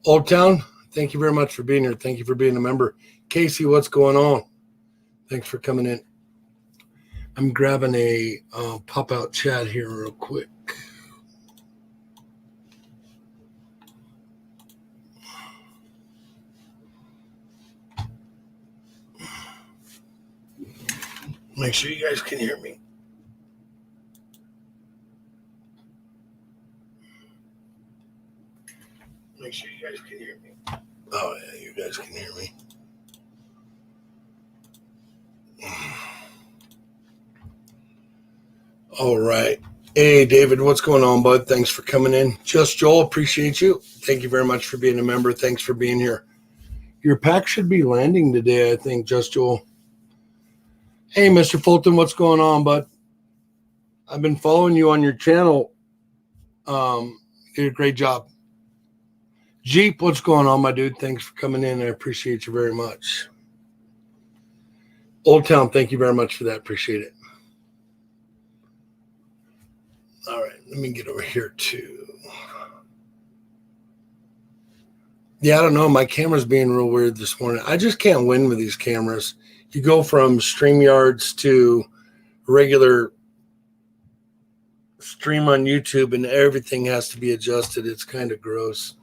Old Town, thank you very much for being here. Thank you for being a member. Casey, what's going on? Thanks for coming in. I'm grabbing a pop-out chat here real quick. Make sure you guys can hear me. Make sure you guys can hear me. Oh, yeah, you guys can hear me. All right. Hey, David, what's going on, bud? Thanks for coming in. Just Joel, appreciate you. Thank you very much for being a member. Thanks for being here. Your pack should be landing today, I think, Just Joel. Hey, Mr. Fulton, what's going on, bud? I've been following you on your channel. You did a great job. Jeep, what's going on, my dude? Thanks for coming in. I appreciate you very much. Old Town, thank you very much for that. Appreciate it. All right, let me get over here too. Yeah, I don't know. My camera's being real weird this morning. I just can't win with these cameras. You go from StreamYards to regular stream on YouTube and everything has to be adjusted. It's kind of gross.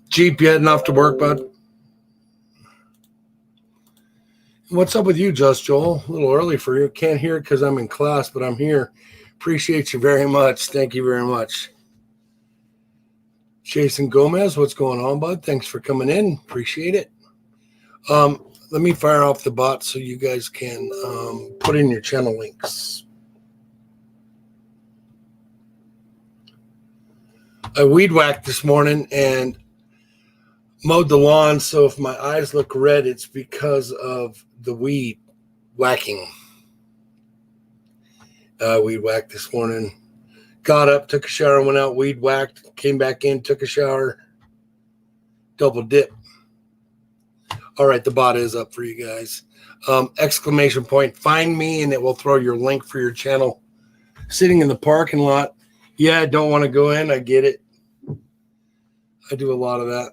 Jeep, you heading off to work, bud? What's up with you, Just Joel? A little early for you. Can't hear it because I'm in class, but I'm here. Appreciate you very much. Thank you very much. Jason Gomez, what's going on, bud? Thanks for coming in. Appreciate it. Let me fire off the bot so you guys can put in your channel links. I weed whacked this morning and mowed the lawn, so if my eyes look red, it's because of the weed whacking. Weed whacked this morning. Got up, took a shower, went out, weed whacked, came back in, took a shower, double dip. All right, the bot is up for you guys. Exclamation point, find me, and it will throw your link for your channel. Sitting in the parking lot. Yeah, I don't want to go in. I get it. I do a lot of that.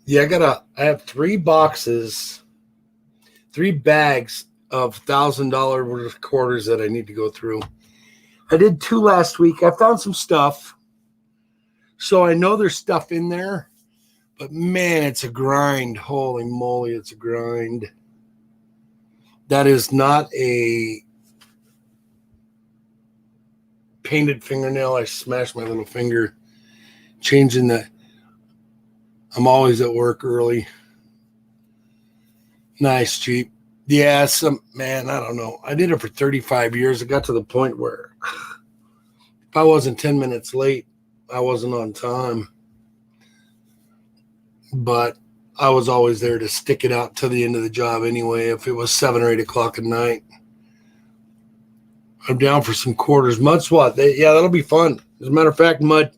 Yeah, I have 3 boxes, 3 bags of $1,000 worth of quarters that I need to go through. I did 2 last week. I found some stuff. So I know there's stuff in there, but man, it's a grind. Holy moly, it's a grind. That is not a painted fingernail. I smashed my little finger changing the. I'm always at work early. Nice, Jeep. Yeah, I don't know. I did it for 35 years. It got to the point where if I wasn't 10 minutes late, I wasn't on time. But I was always there to stick it out to the end of the job anyway. If it was 7 or 8 o'clock at night, I'm down for some quarters. Mud SWAT. That'll be fun. As a matter of fact, Mud,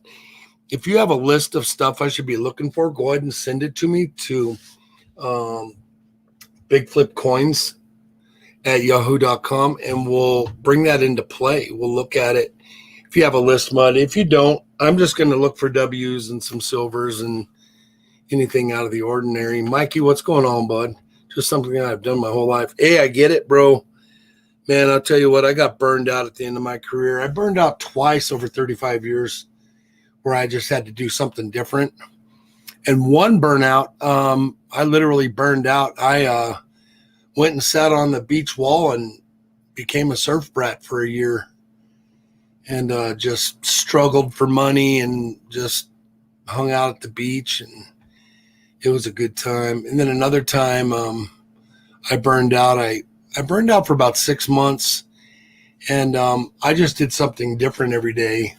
if you have a list of stuff I should be looking for, go ahead and send it to me to Big Flip Coins at yahoo.com, and we'll bring that into play. We'll look at it. If you have a list, Mud. If you don't, I'm just going to look for W's and some silvers and anything out of the ordinary. Mikey, what's going on, bud? Just something I've done my whole life. Hey, I get it, bro. Man, I'll tell you what, I got burned out at the end of my career. I burned out twice over 35 years where I just had to do something different. And one burnout, I literally burned out. I went and sat on the beach wall and became a surf brat for a year and just struggled for money and just hung out at the beach, and it was a good time. And then another time I burned out. I burned out for about 6 months, and I just did something different every day.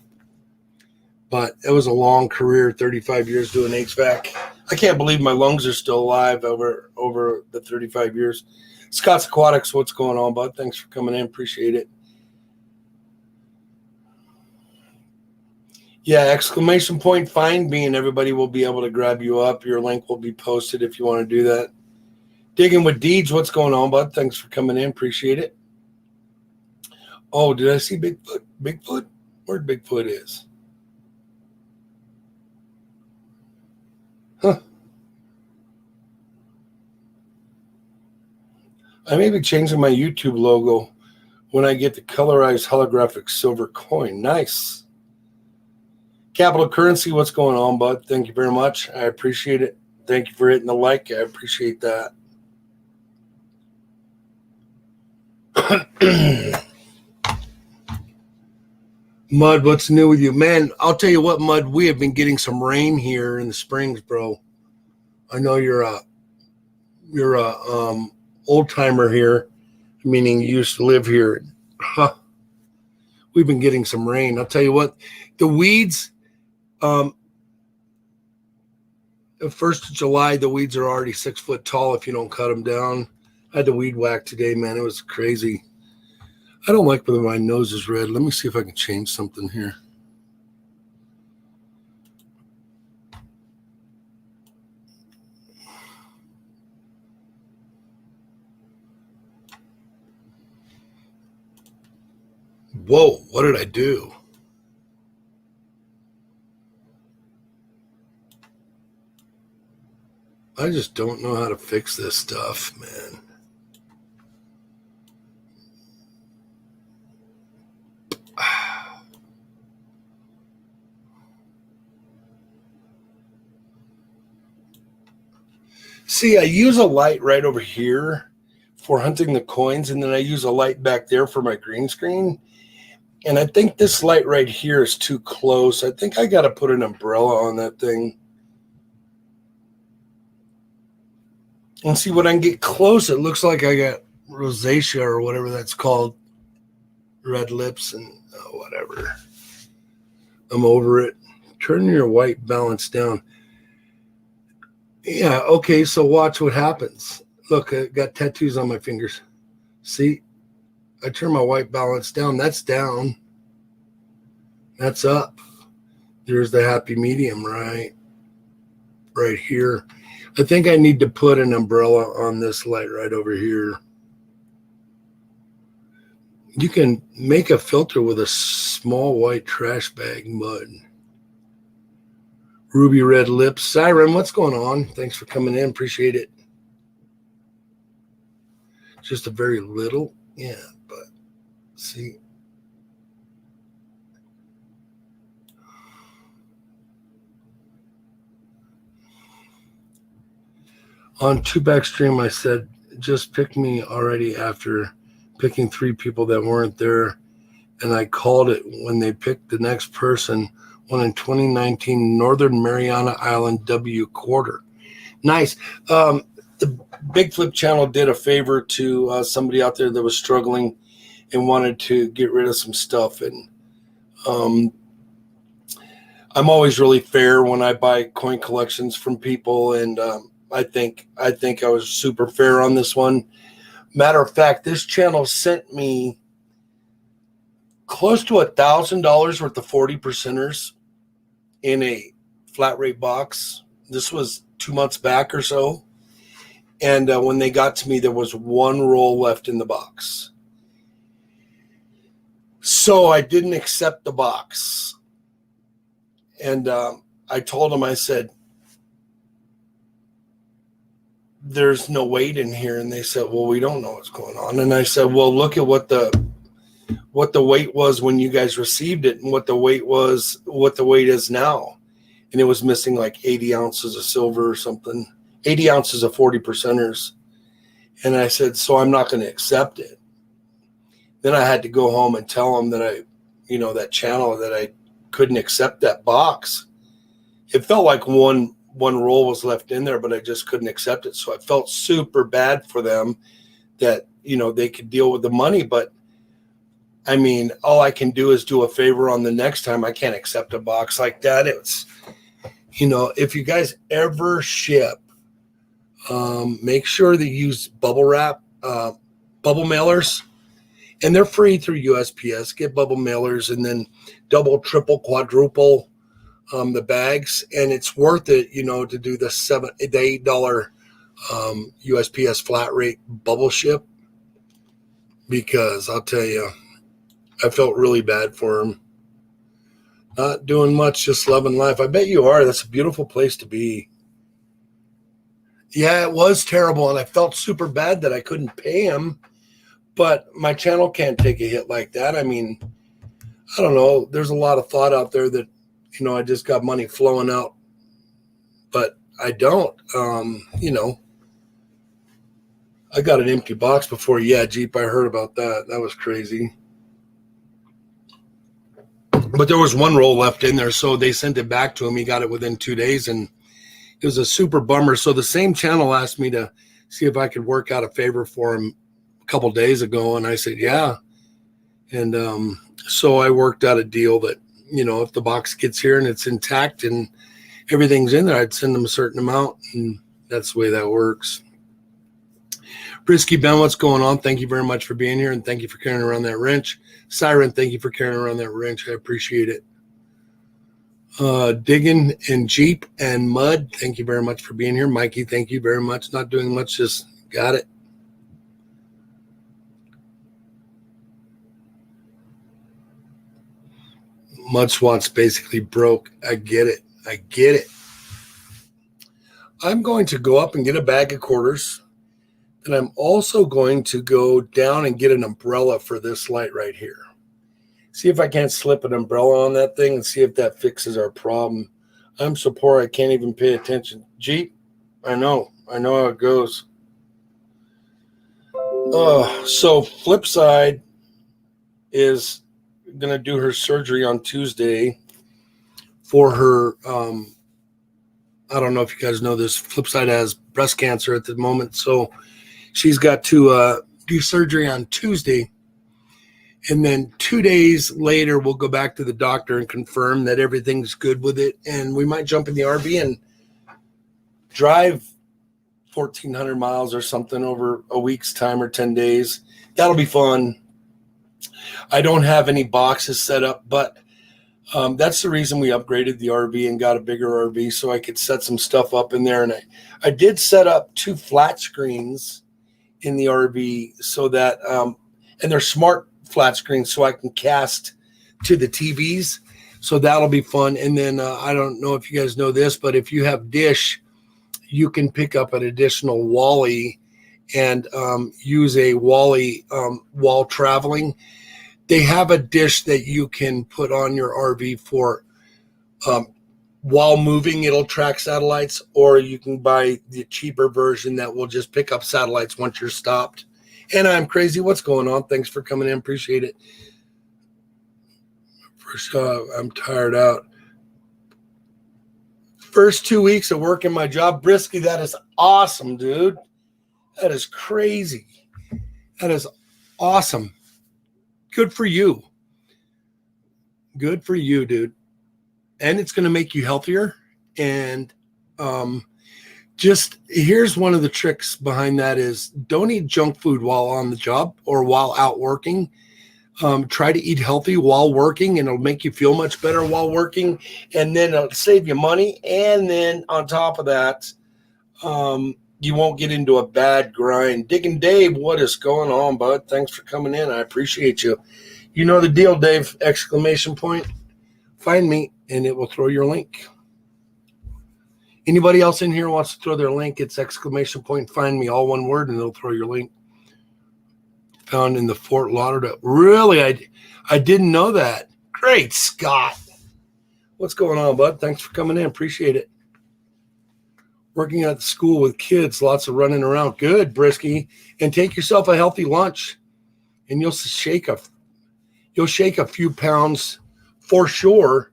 But it was a long career, 35 years doing HVAC. I can't believe my lungs are still alive over the 35 years. Scott's Aquatics, what's going on, bud? Thanks for coming in. Appreciate it. Yeah, exclamation point, find me, and everybody will be able to grab you up. Your link will be posted if you want to do that. Digging with Deeds, what's going on, bud? Thanks for coming in. Appreciate it. Oh, did I see Bigfoot? Bigfoot? Where Bigfoot is? Huh. I may be changing my YouTube logo when I get the colorized holographic silver coin. Nice. Capital Currency, what's going on, bud? Thank you very much. I appreciate it. Thank you for hitting the like. I appreciate that. Mud, what's new with you? Man, I'll tell you what, Mud, we have been getting some rain here in the Springs, bro. I know you're a old timer here, meaning you used to live here. Huh. We've been getting some rain. I'll tell you what, the weeds, the 1st of July, the weeds are already 6 foot tall if you don't cut them down. I had the weed whack today, man. It was crazy. I don't like when my nose is red. Let me see if I can change something here. Whoa, what did I do? I just don't know how to fix this stuff, man. See, I use a light right over here for hunting the coins, and then I use a light back there for my green screen. And I think this light right here is too close. I think I got to put an umbrella on that thing. And see, when I get close, it looks like I got rosacea or whatever that's called. Red lips and whatever. I'm over it. Turn your white balance down. Yeah, okay, so watch what happens. Look, I got tattoos on my fingers. See? I turn my white balance down. That's down. That's up. There's the happy medium right here. I think I need to put an umbrella on this light right over here. You can make a filter with a small white trash bag mud. Ruby red lips. Siren, what's going on? Thanks for coming in. Appreciate it. Just a very little. Yeah, but see. On Two Back Stream, I said, just pick me already after picking 3 people that weren't there. And I called it when they picked the next person, one in 2019 Northern Mariana Island W quarter. Nice. The Big Flip channel did a favor to somebody out there that was struggling and wanted to get rid of some stuff. And I'm always really fair when I buy coin collections from people. And I think I was super fair on this one. Matter of fact, this channel sent me close to $1,000 worth of 40 percenters in a flat rate box. This was 2 months back or so. And when they got to me, there was 1 roll left in the box. So I didn't accept the box. And I told them, I said, there's no weight in here. And they said, well, we don't know what's going on. And I said, well, look at what the weight was when you guys received it and what the weight is now. And it was missing like 80 ounces of silver or something, 80 ounces of 40 percenters. And I said, so I'm not going to accept it. Then I had to go home and tell them that that channel, that I couldn't accept that box. It felt like one roll was left in there, but I just couldn't accept it. So I felt super bad for them that, they could deal with the money. But I mean, all I can do is do a favor on the next time. I can't accept a box like that. It's, if you guys ever ship, make sure that you use bubble wrap, bubble mailers, and they're free through USPS. Get bubble mailers and then double, triple, quadruple the bags, and it's worth it, to do the $8 USPS flat rate bubble ship, because I'll tell you, I felt really bad for him. Not doing much, just loving life. I bet you are. That's a beautiful place to be. Yeah, it was terrible, and I felt super bad that I couldn't pay him, but my channel can't take a hit like that. I mean, I don't know. There's a lot of thought out there that, I just got money flowing out, but I don't. I got an empty box before. Yeah, Jeep, I heard about that. That was crazy. But there was one roll left in there, so they sent it back to him. He got it within 2 days, and it was a super bummer. So the same channel asked me to see if I could work out a favor for him a couple days ago, and I said, yeah. And so I worked out a deal that, if the box gets here and it's intact and everything's in there, I'd send them a certain amount, and that's the way that works. Brisky Ben, what's going on? Thank you very much for being here, and thank you for carrying around that wrench. Siren, thank you for carrying around that wrench. I appreciate it. Digging and Jeep and Mud, thank you very much for being here. Mikey, thank you very much. Not doing much, just got it. Mud Swat's basically broke. I get it. I'm going to go up and get a bag of quarters, and I'm also going to go down and get an umbrella for this light right here. See if I can't slip an umbrella on that thing and see if that fixes our problem. I'm so poor I can't even pay attention. Jeep, I know how it goes. So Flipside is going to do her surgery on Tuesday for her, I don't know if you guys know this, Flipside has breast cancer at the moment, so she's got to do surgery on Tuesday, and then 2 days later we'll go back to the doctor and confirm that everything's good with it, and we might jump in the RV and drive 1,400 miles or something over a week's time or 10 days. That'll be fun. I don't have any boxes set up, but that's the reason we upgraded the RV and got a bigger RV, so I could set some stuff up in there. And I did set up 2 flat screens in the RV so that, and they're smart flat screens, so I can cast to the TVs. So that'll be fun. And then I don't know if you guys know this, but if you have Dish, you can pick up an additional Wally and use a Wally while traveling. They have a dish that you can put on your RV for while moving, it'll track satellites, or you can buy the cheaper version that will just pick up satellites once you're stopped. And I'm crazy. What's going on? Thanks for coming in. Appreciate it. First, I'm tired out. First 2 weeks of working my job, Brisky, that is awesome, dude. That is crazy. That is awesome. Good for you. Good for you, dude. And it's going to make you healthier. And just here's one of the tricks behind that is don't eat junk food while on the job or while out working. Try to eat healthy while working, and it'll make you feel much better while working. And then it'll save you money. And then on top of that, you won't get into a bad grind. Digging Dave, what is going on, bud? Thanks for coming in. I appreciate you. You know the deal, Dave, exclamation point. Find me, and it will throw your link. Anybody else in here wants to throw their link, it's exclamation point, find me, all one word, and it'll throw your link. Found in the Fort Lauderdale. Really? I didn't know that. Great, Scott. What's going on, bud? Thanks for coming in. Appreciate it. Working at the school with kids, lots of running around. Good, Brisky. And take yourself a healthy lunch, and you'll shake a few pounds for sure,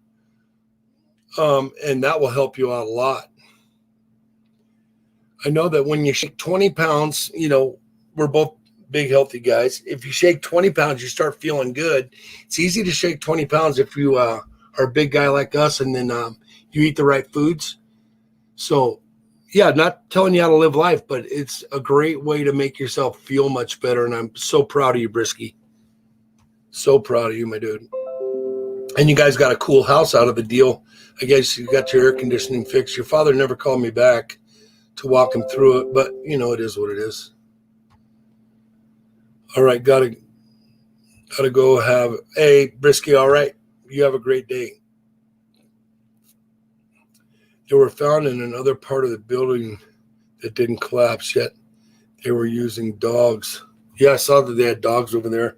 and that will help you out a lot. I know that when you shake 20 pounds, we're both big, healthy guys. If you shake 20 pounds, you start feeling good. It's easy to shake 20 pounds if you are a big guy like us, and then you eat the right foods. So, yeah, not telling you how to live life, but it's a great way to make yourself feel much better, and I'm so proud of you, Brisky. So proud of you, my dude. And you guys got a cool house out of the deal. I guess you got your air conditioning fixed. Your father never called me back, to walk him through it, but it is what it is. All right, gotta go have. Hey, Brisky, all right. You have a great day. They were found in another part of the building that didn't collapse yet. They were using dogs. Yeah, I saw that they had dogs over there.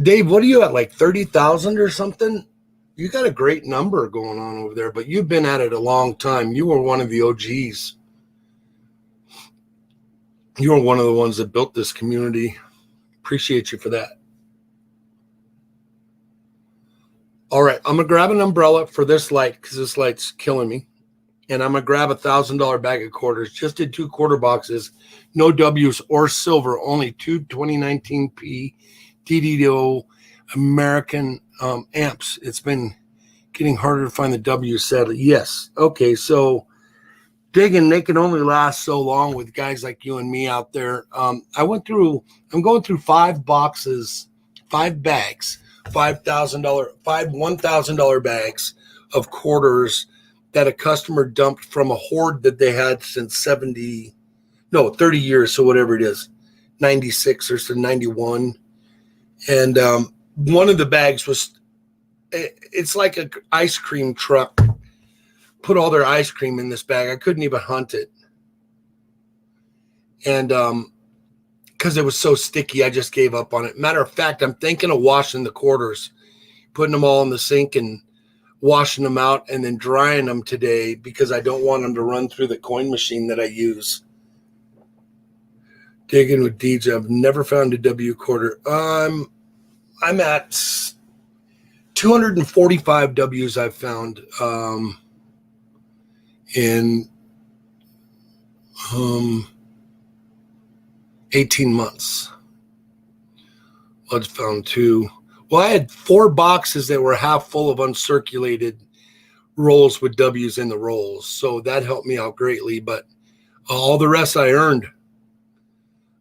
Dave, what are you at, like 30,000 or something? You got a great number going on over there, but you've been at it a long time. You were one of the OGs. You were one of the ones that built this community. Appreciate you for that. All right, I'm going to grab an umbrella for this light because this light's killing me. And I'm going to grab $1,000 bag of quarters. Just did 2 quarter boxes. No W's or silver, only 2 2019P DDO American amps. It's been getting harder to find the W, sadly. Yes. Okay, so digging, they can only last so long with guys like you and me out there. I'm going through 5 boxes, 5 bags, $1,000 bags of quarters that a customer dumped from a hoard that they had since 30 years. So whatever it is, 96 or so 91. And one of the bags it's like an ice cream truck put all their ice cream in this bag. I couldn't even hunt it. And because it was so sticky, I just gave up on it. Matter of fact, I'm thinking of washing the quarters, putting them all in the sink and washing them out and then drying them today because I don't want them to run through the coin machine that I use. Digging with DJ. I've never found a W quarter. I'm at 245 W's I've found in 18 months. I've found 2. Well, I had 4 boxes that were half full of uncirculated rolls with W's in the rolls. So that helped me out greatly. But all the rest I earned.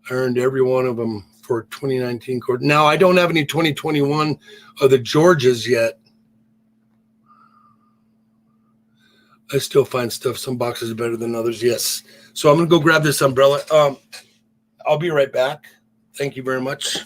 I earned every one of them for 2019 quarter. Now, I don't have any 2021 of the Georges yet. I still find stuff. Some boxes are better than others. Yes. So I'm going to go grab this umbrella. I'll be right back. Thank you very much.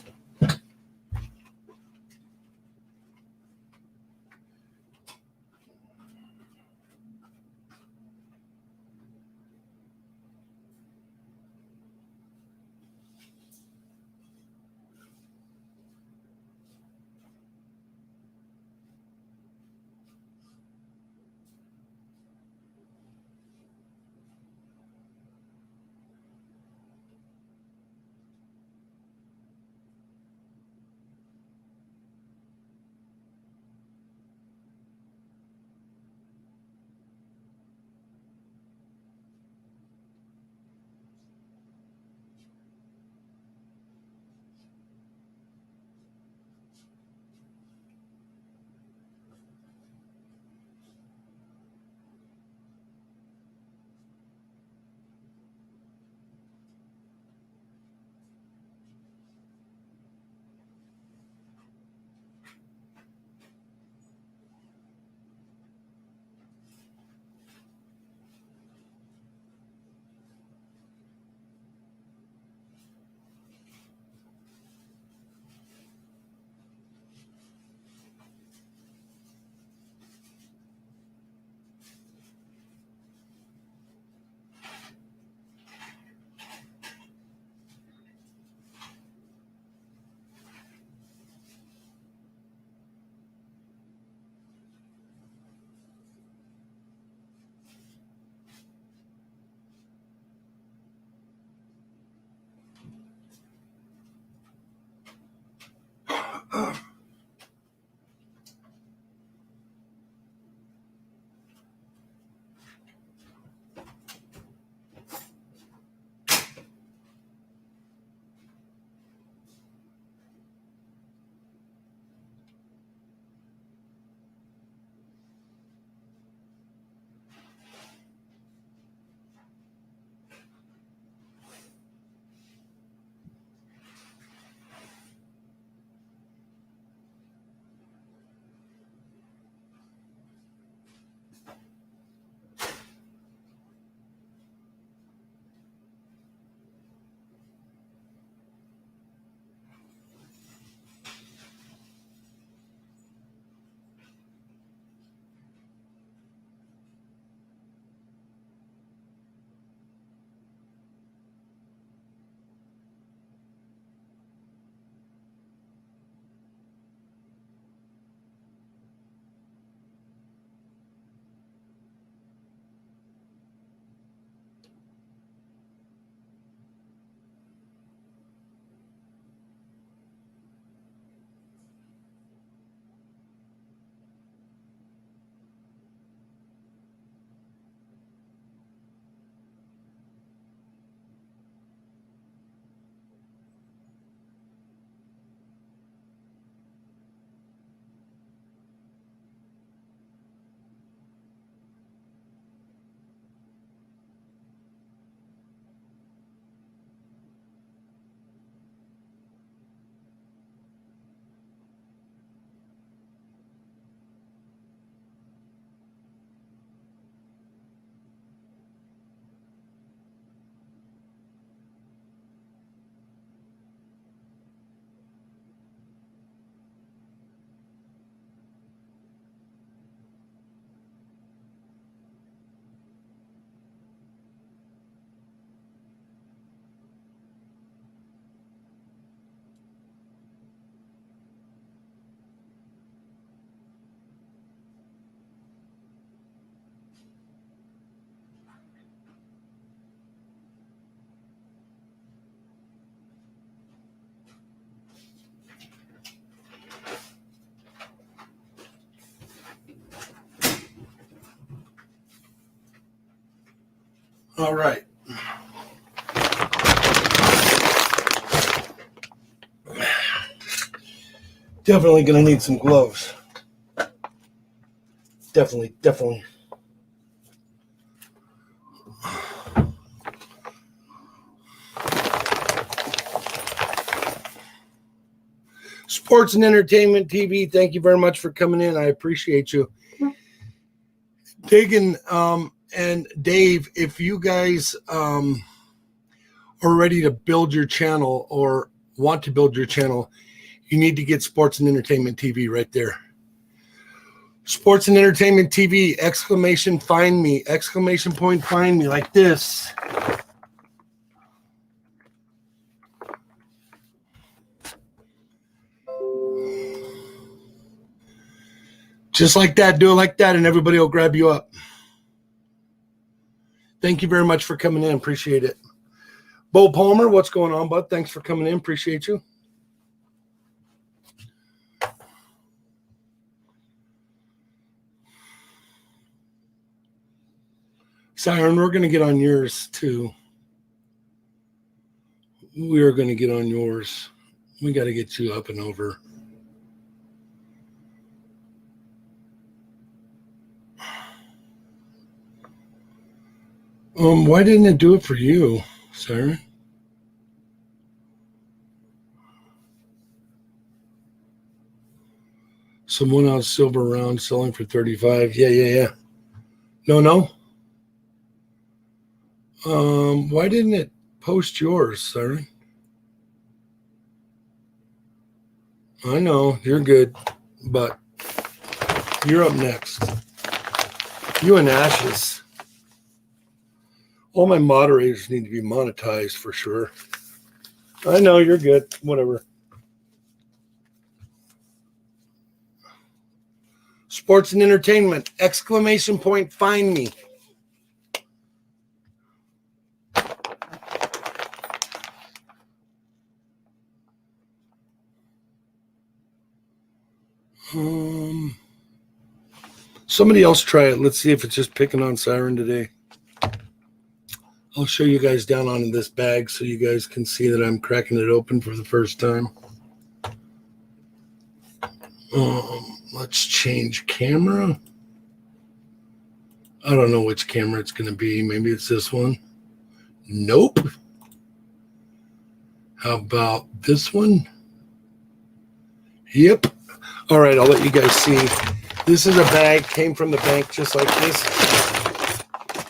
All right. Definitely going to need some gloves. Definitely. Sports and Entertainment TV, thank you very much for coming in. I appreciate you. Dagan and Dave, if you guys are ready to build your channel or want to build your channel, you need to get Sports and Entertainment TV right there. Sports and Entertainment TV, exclamation find me, exclamation point find me, like this. Just like that, do it like that, and everybody will grab you up. Thank you very much for coming in. Appreciate it. Bo Palmer, what's going on, bud? Thanks for coming in. Appreciate you. Siren, we're going to get on yours too. We are going to get on yours. We got to get you up and over. Why didn't it do it for you, Siren? Some 1 ounce silver round selling for $35. Yeah. No. Why didn't it post yours, Siren? I know you're good, but you're up next. You and Ashes. All my moderators need to be monetized for sure. I know you're good. Whatever. Sports and Entertainment, exclamation point, find me. Somebody else try it. Let's see if it's just picking on Siren today. I'll show you guys down on this bag so you guys can see that I'm cracking it open for the first time. Let's change camera. I don't know which camera it's going to be. Maybe it's this one. Nope. How about this one? Yep. All right, I'll let you guys see. This is a bag, came from the bank just like this.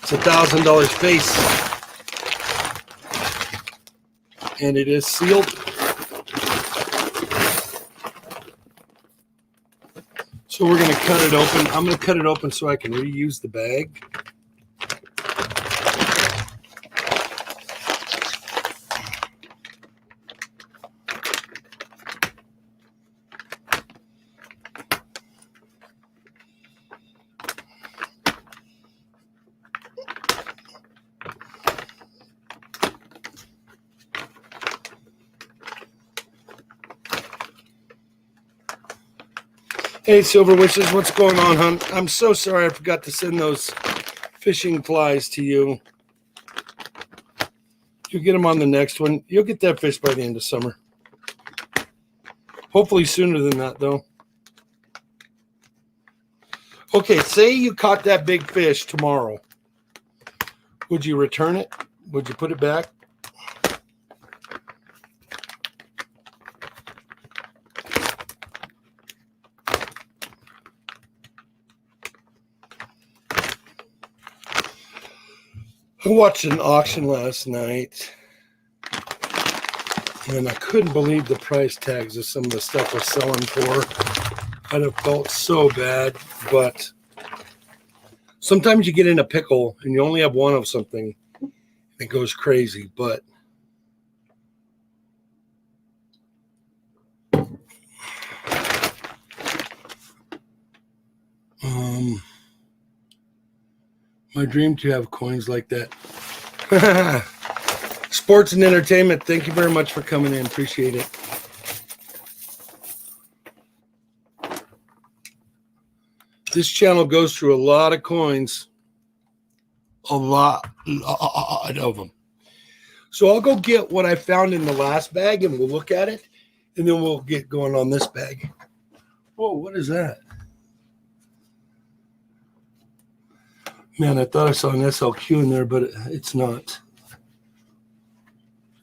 It's $1,000 face. And it is sealed. So we're going to cut it open. I'm going to cut it open so I can reuse the bag. Hey, Silver Wishes, what's going on, hon? I'm so sorry I forgot to send those fishing flies to you. You'll get them on the next one. You'll get that fish by the end of summer. Hopefully sooner than that, though. Okay, say you caught that big fish tomorrow. Would you return it? Would you put it back? I watched an auction last night, and I couldn't believe the price tags of some of the stuff we're selling for. I'd have felt so bad, but sometimes you get in a pickle and you only have one of something. It goes crazy, but my dream to have coins like that. Sports and Entertainment, thank you very much for coming in. Appreciate it. This channel goes through a lot of coins. a lot of them. So I'll go get what I found in the last bag and we'll look at it. And then we'll get going on this bag. Whoa, what is that? Man, I thought I saw an SLQ in there, but it's not.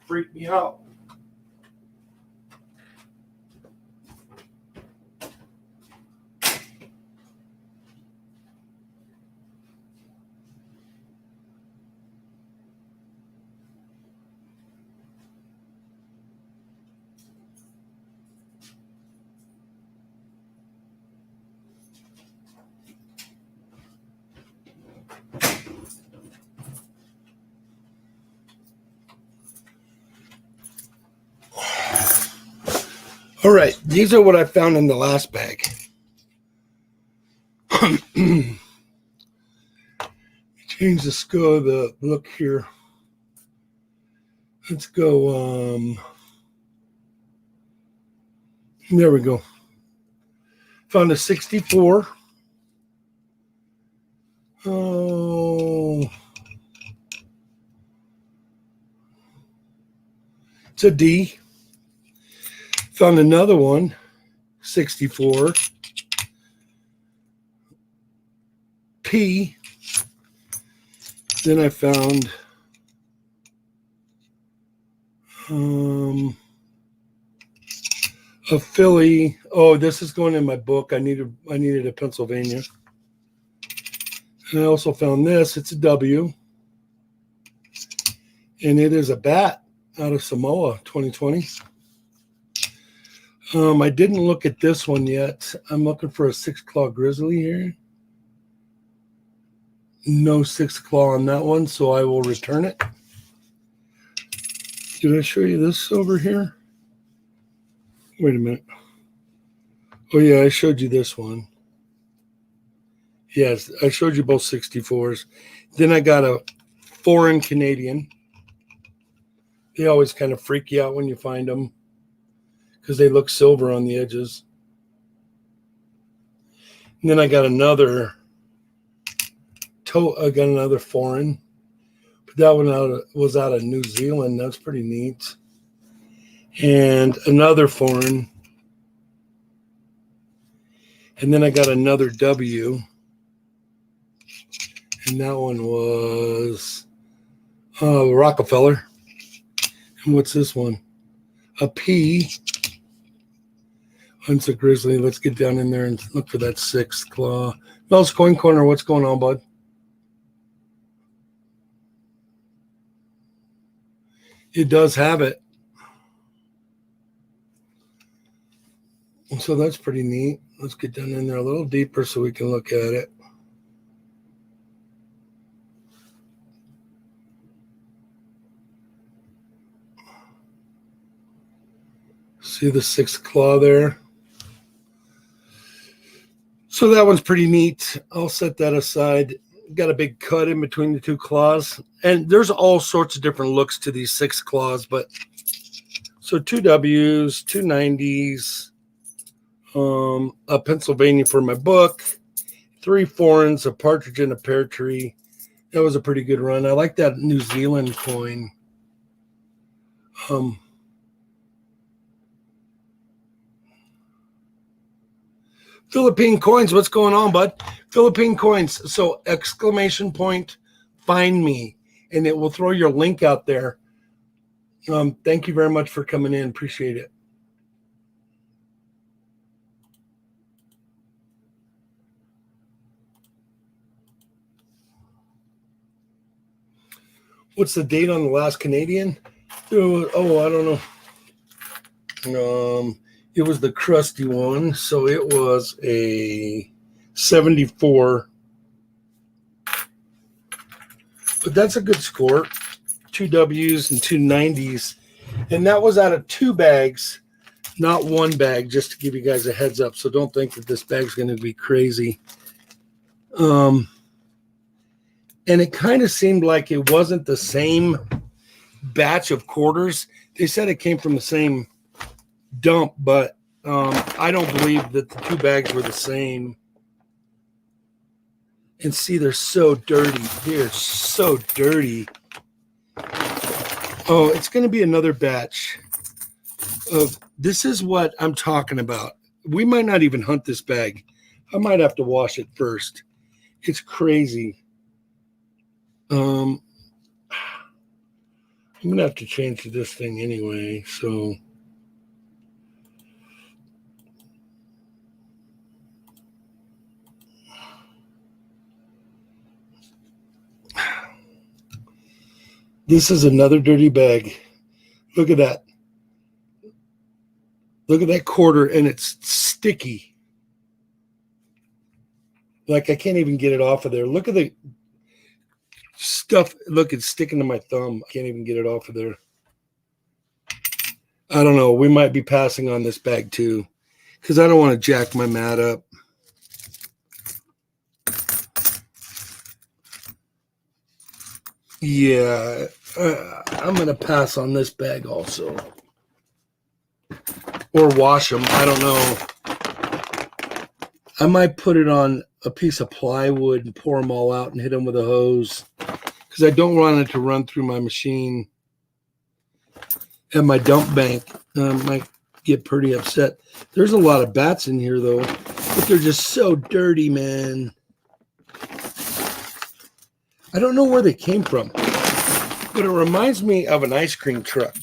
Freaked me out. All right, these are what I found in the last bag. Change the look here. Let's go. There we go. Found a 64. Oh, it's a D. Found another one, 64. P. Then I found a Philly. Oh, this is going in my book. I needed a Pennsylvania. And I also found this. It's a W. And it is a bat out of Samoa, 2020. I didn't look at this one yet. I'm looking for a 6-claw grizzly here. No 6-claw on that one, so I will return it. Did I show you this over here? Wait a minute. Oh, yeah, I showed you this one. Yes, I showed you both 64s. Then I got a foreign Canadian. They always kind of freak you out when you find them because they look silver on the edges. And then I got another foreign. But that one was out of New Zealand. That's pretty neat. And another foreign. And then I got another W. And that one was Rockefeller. And what's this one? A P. It's a grizzly. Let's get down in there and look for that 6th claw. Mel's Coin Corner, what's going on, bud? It does have it. So that's pretty neat. Let's get down in there a little deeper so we can look at it. See the 6th claw there? So that one's pretty neat. I'll set that aside. Got a big cut in between the 2 claws. And there's all sorts of different looks to these 6 claws. But so 2 W's, 2 90s, a Pennsylvania for my book, 3 foreigns, a partridge and a pear tree. That was a pretty good run. I like that New Zealand coin. Philippine coins, what's going on, bud? Philippine coins. So exclamation point, find me, and it will throw your link out there. Thank you very much for coming in. Appreciate it. What's the date on the last Canadian? Oh, I don't know. It was the crusty one, so it was a 74. But that's a good score. 2 W's and 2 90s. And that was out of 2 bags, not 1 bag, just to give you guys a heads up. So don't think that this bag's going to be crazy. And it kind of seemed like it wasn't the same batch of quarters. They said it came from the same dump, but I don't believe that the 2 bags were the same. And see, they're so dirty. They're so dirty. Oh, it's going to be another batch of, this is what I'm talking about. We might not even hunt this bag. I might have to wash it first. It's crazy. I'm going to have to change this thing anyway. So this is another dirty bag. Look at that. Look at that quarter, and it's sticky. Like I can't even get it off of there. Look at the stuff. Look, it's sticking to my thumb. I can't even get it off of there. I don't know. We might be passing on this bag too, because I don't want to jack my mat up. Yeah, I'm going to pass on this bag also. Or wash them. I don't know. I might put it on a piece of plywood and pour them all out and hit them with a hose, because I don't want it to run through my machine and my dump bank. I might get pretty upset. There's a lot of bats in here, though, but they're just so dirty, man. I don't know where they came from, but it reminds me of an ice cream truck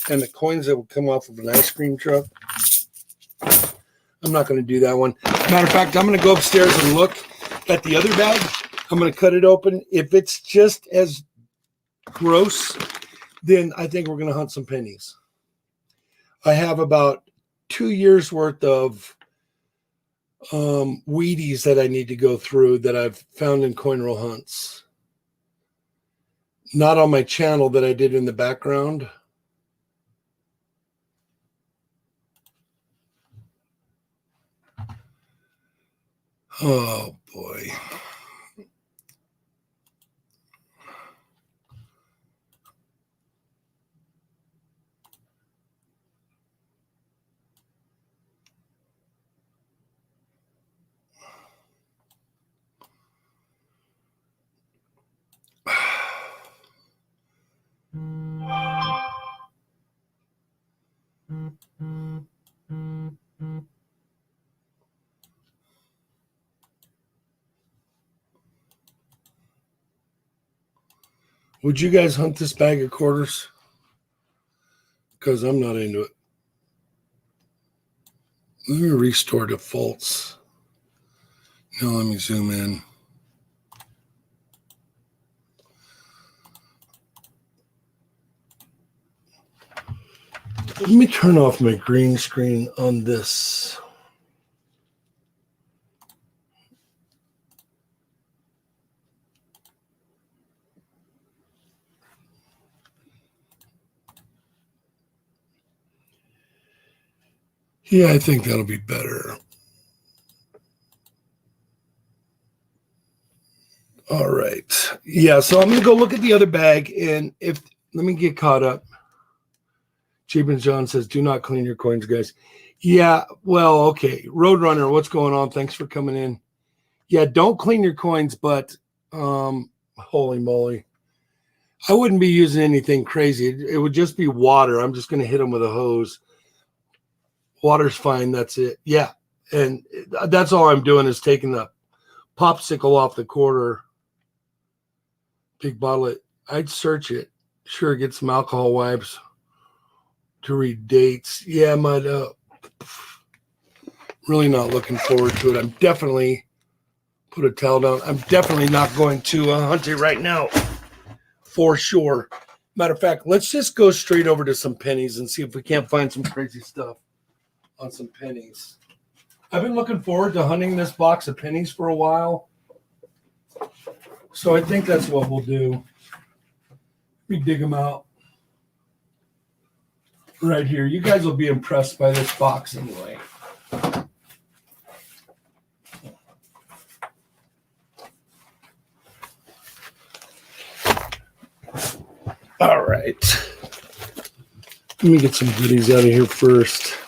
and the coins that would come off of an ice cream truck. I'm not going to do that one. Matter of fact, I'm going to go upstairs and look at the other bag. I'm going to cut it open. If it's just as gross, then I think we're going to hunt some pennies. I have about 2 years worth of Wheaties that I need to go through that I've found in coin roll hunts. Not on my channel that I did in the background. Oh boy. Would you guys hunt this bag of quarters? Because I'm not into it. Let me restore defaults. Now let me zoom in. Let me turn off my green screen on this. Yeah, I think that'll be better. All right. Yeah, so I'm going to go look at the other bag, and let me get caught up. Cheap John says, do not clean your coins, guys. Yeah, well, okay. Roadrunner, what's going on? Thanks for coming in. Yeah, don't clean your coins, but holy moly. I wouldn't be using anything crazy. It would just be water. I'm just going to hit them with a hose. Water's fine. That's it. Yeah. And that's all I'm doing is taking the popsicle off the quarter. Big bottle it. I'd search it. Sure, get some alcohol wipes to read dates. Yeah, but really not looking forward to it. I'm definitely put a towel down. I'm definitely not going to hunt it right now, for sure. Matter of fact, let's just go straight over to some pennies and see if we can't find some crazy stuff on some pennies. I've been looking forward to hunting this box of pennies for a while, so I think that's what we'll do. We dig them out right here. You guys will be impressed by this box anyway. All right. Let me get some goodies out of here first.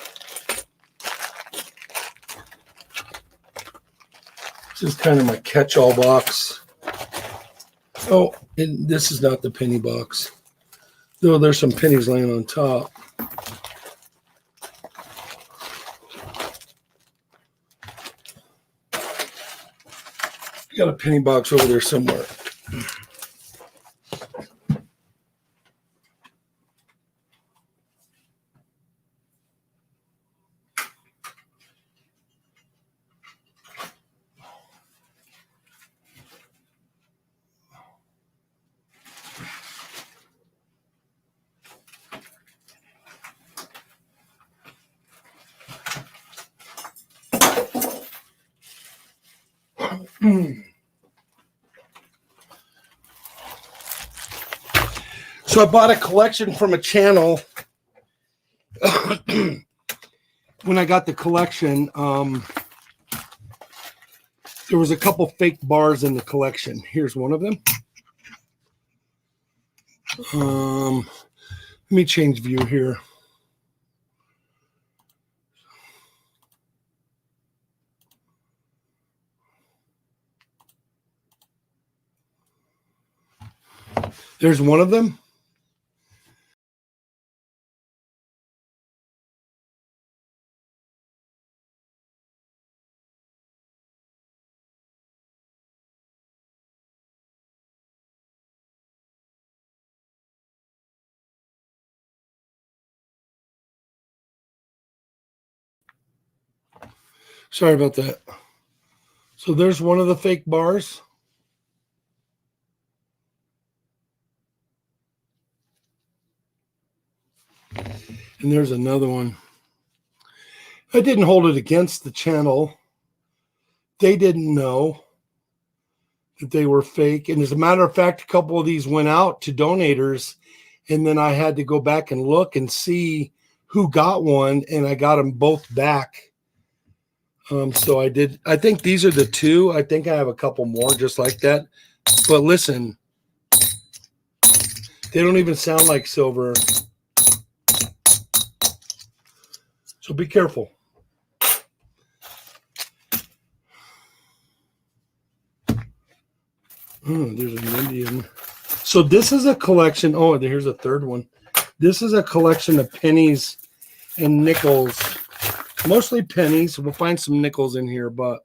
is kind of my catch-all box. Oh, and this is not the penny box, though there's some pennies laying on top. Got a penny box over there somewhere. So I bought a collection from a channel. When I got the collection, there was a couple fake bars in the collection. Here's one of them. Let me change view here. There's one of them. Sorry about that. So there's one of the fake bars. And there's another one. I didn't hold it against the channel. They didn't know that they were fake. And as a matter of fact, a couple of these went out to donators. And then I had to go back and look and see who got one. And I got them both back. So I did. I think these are the two. I think I have a couple more just like that. But listen, they don't even sound like silver. So be careful. There's an Indian. So this is a collection. Oh, here's a third one. This is a collection of pennies and nickels. Mostly pennies. We'll find some nickels in here, but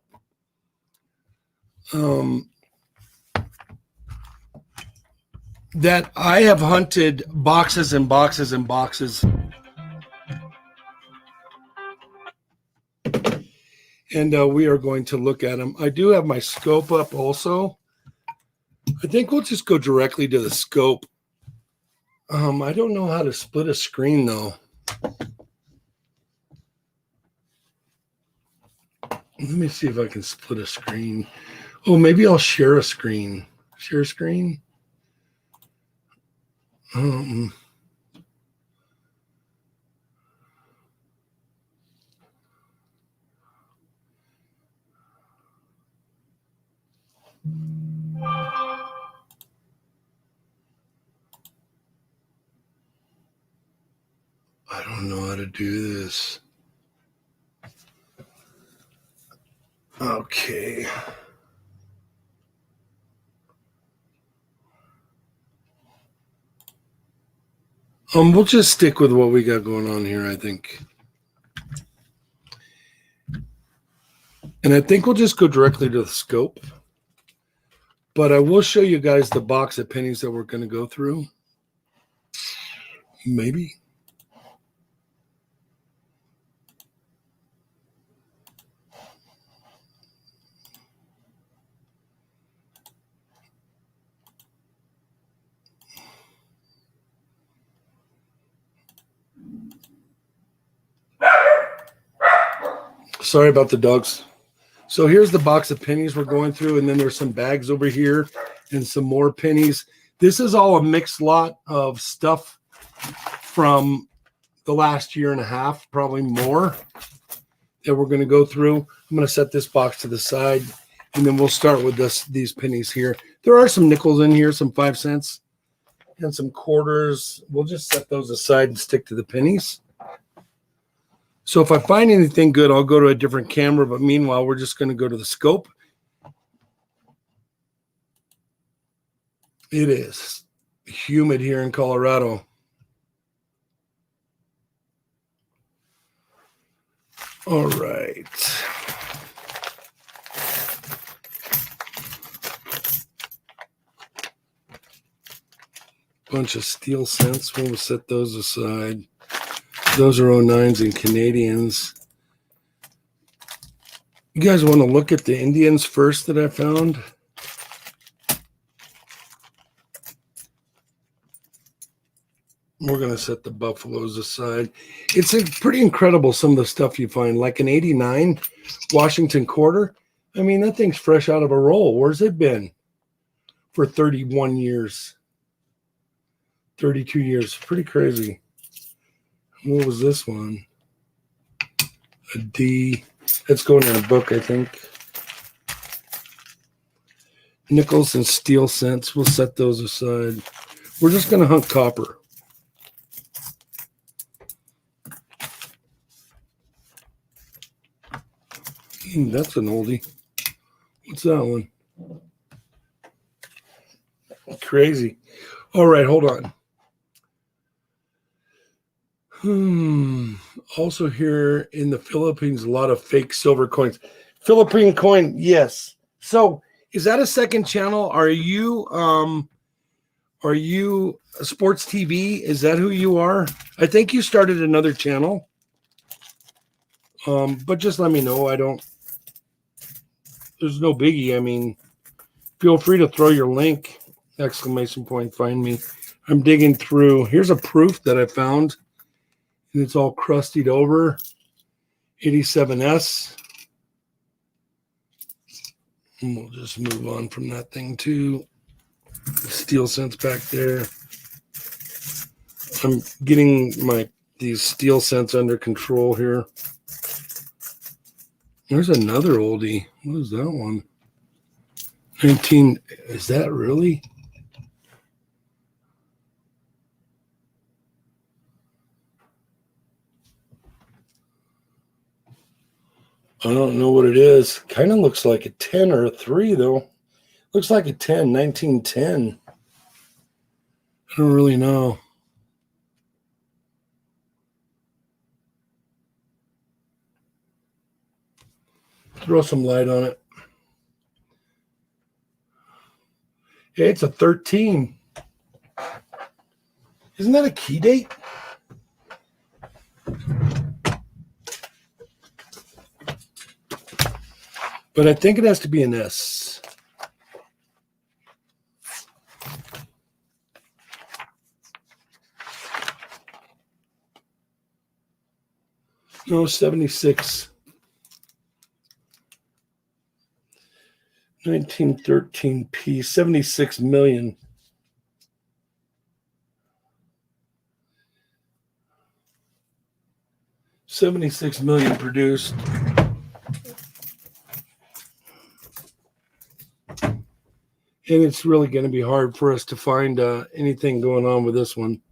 that I have hunted boxes and boxes and boxes. And we are going to look at them. I do have my scope up also. I think we'll just go directly to the scope. I don't know how to split a screen though. Let me see if I can split a screen. Oh, maybe I'll share a screen. Share screen. I don't know how to do this. Okay. We'll just stick with what we got going on here, I think. And I think we'll just go directly to the scope. But I will show you guys the box of pennies that we're going to go through. Maybe. Sorry about the dogs. So here's the box of pennies we're going through, and then there's some bags over here and some more pennies. This is all a mixed lot of stuff from the last year and a half, probably more, that we're going to go through. I'm going to set this box to the side, and then we'll start with these pennies here. There are some nickels in here, some 5 cents, and some quarters. We'll just set those aside and stick to the pennies. So if I find anything good, I'll go to a different camera. But meanwhile, we're just going to go to the scope It is humid here in Colorado. All right. Bunch of steel cents. We'll set those aside. Those are 09s and Canadians. You guys want to look at the Indians first that I found? We're going to set the Buffaloes aside. It's pretty incredible, some of the stuff you find. Like an 89 Washington quarter. I mean, that thing's fresh out of a roll. Where's it been for 31 years? 32 years. Pretty crazy. What was this one? A D. That's going in a book, I think. Nickels and steel cents. We'll set those aside. We're just going to hunt copper. That's an oldie. What's that one? Crazy. All right, hold on. Also here in the Philippines, a lot of fake silver coins. Philippine coin, yes. So is that a second channel? Are you a sports TV? Is that who you are? I think you started another channel. But just let me know. There's no biggie. I mean, feel free to throw your link, ! Find me. I'm digging through. Here's a proof that I found. And it's all crustied over. 87S. And we'll just move on from that thing too. Steel cents back there. I'm getting these steel cents under control here. There's another oldie. What is that one? 19. Is that really? I don't know what it is. Kind of looks like a 10 or a 3, though. Looks like a 10, 1910. I don't really know. Throw some light on it. Hey, it's a 13. Isn't that a key date? But I think it has to be an S. No, 76. 1913P, 76 million. $76 million produced. And it's really going to be hard for us to find anything going on with this one.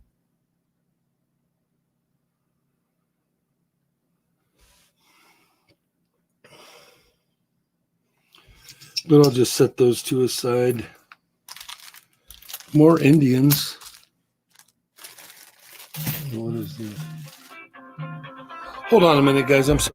But I'll just set those two aside. More Indians. What is this? Hold on a minute, guys. I'm sorry.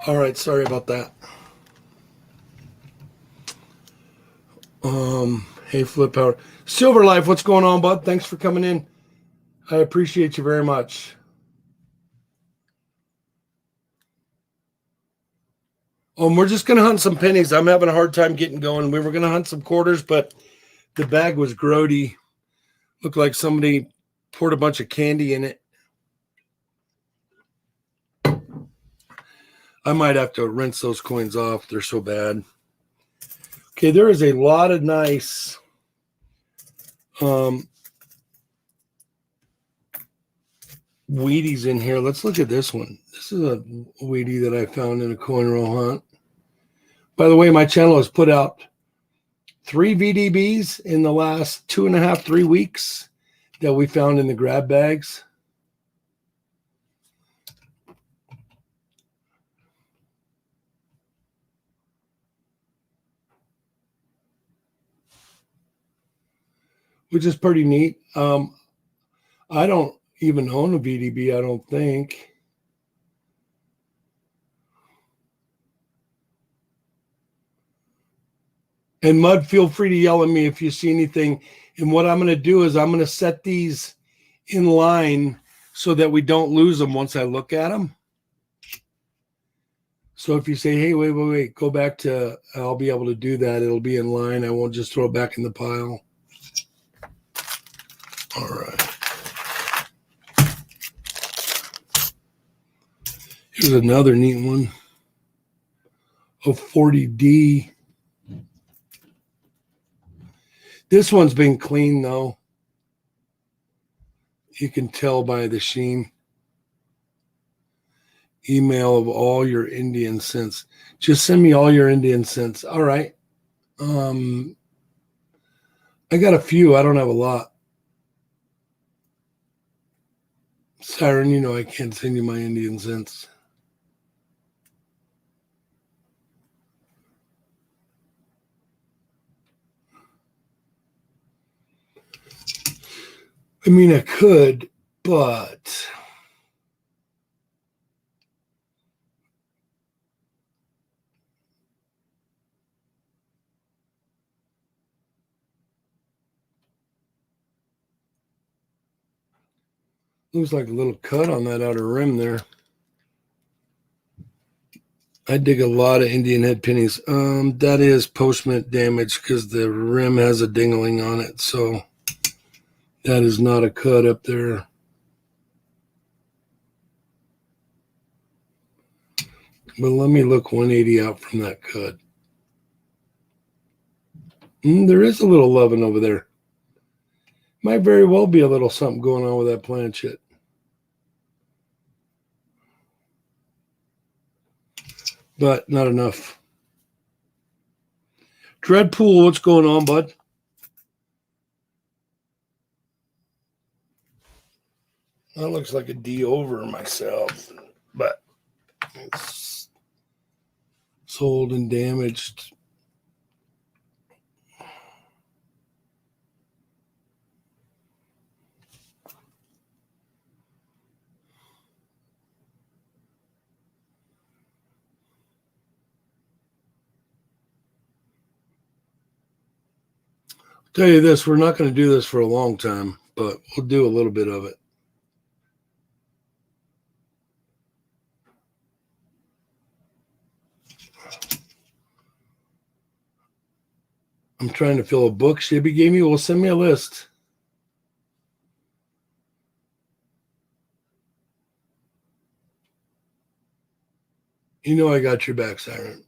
All right, sorry about that. Hey, Flip Power. Silver Life, what's going on, bud? Thanks for coming in. I appreciate you very much. We're just going to hunt some pennies. I'm having a hard time getting going. We were going to hunt some quarters, but the bag was grody. Looked like somebody poured a bunch of candy in it. I might have to rinse those coins off. They're so bad. Okay, there is a lot of nice Wheaties in here. Let's look at this one. This is a Wheatie that I found in a coin roll hunt. By the way, my channel has put out 3 VDBs in the last 2.5, 3 weeks that we found in the grab bags. Which is pretty neat. I don't even own a VDB, I don't think. And Mud, feel free to yell at me if you see anything. And what I'm going to do is I'm going to set these in line so that we don't lose them once I look at them. So if you say, hey, wait, go back to, I'll be able to do that. It'll be in line. I won't just throw it back in the pile. All right. Here's another neat one. A 40D. This one's been clean, though. You can tell by the sheen. Email of all your Indian cents. Just send me all your Indian cents. All right. I got a few. I don't have a lot. Siren, you know I can't send you my Indian cents. I mean, I could, but looks like a little cut on that outer rim there. I dig a lot of Indian head pennies. That is post-mint damage because the rim has a dingling on it. So that is not a cut up there. But let me look 180 out from that cut. There is a little loving over there. Might very well be a little something going on with that planchet. But not enough. Dreadpool, what's going on, bud? That looks like a D over myself, but it's sold and damaged. I'll tell you this, we're not going to do this for a long time, but we'll do a little bit of it. I'm trying to fill a book Shibby gave me. Well, send me a list. You know I got your back, Siren.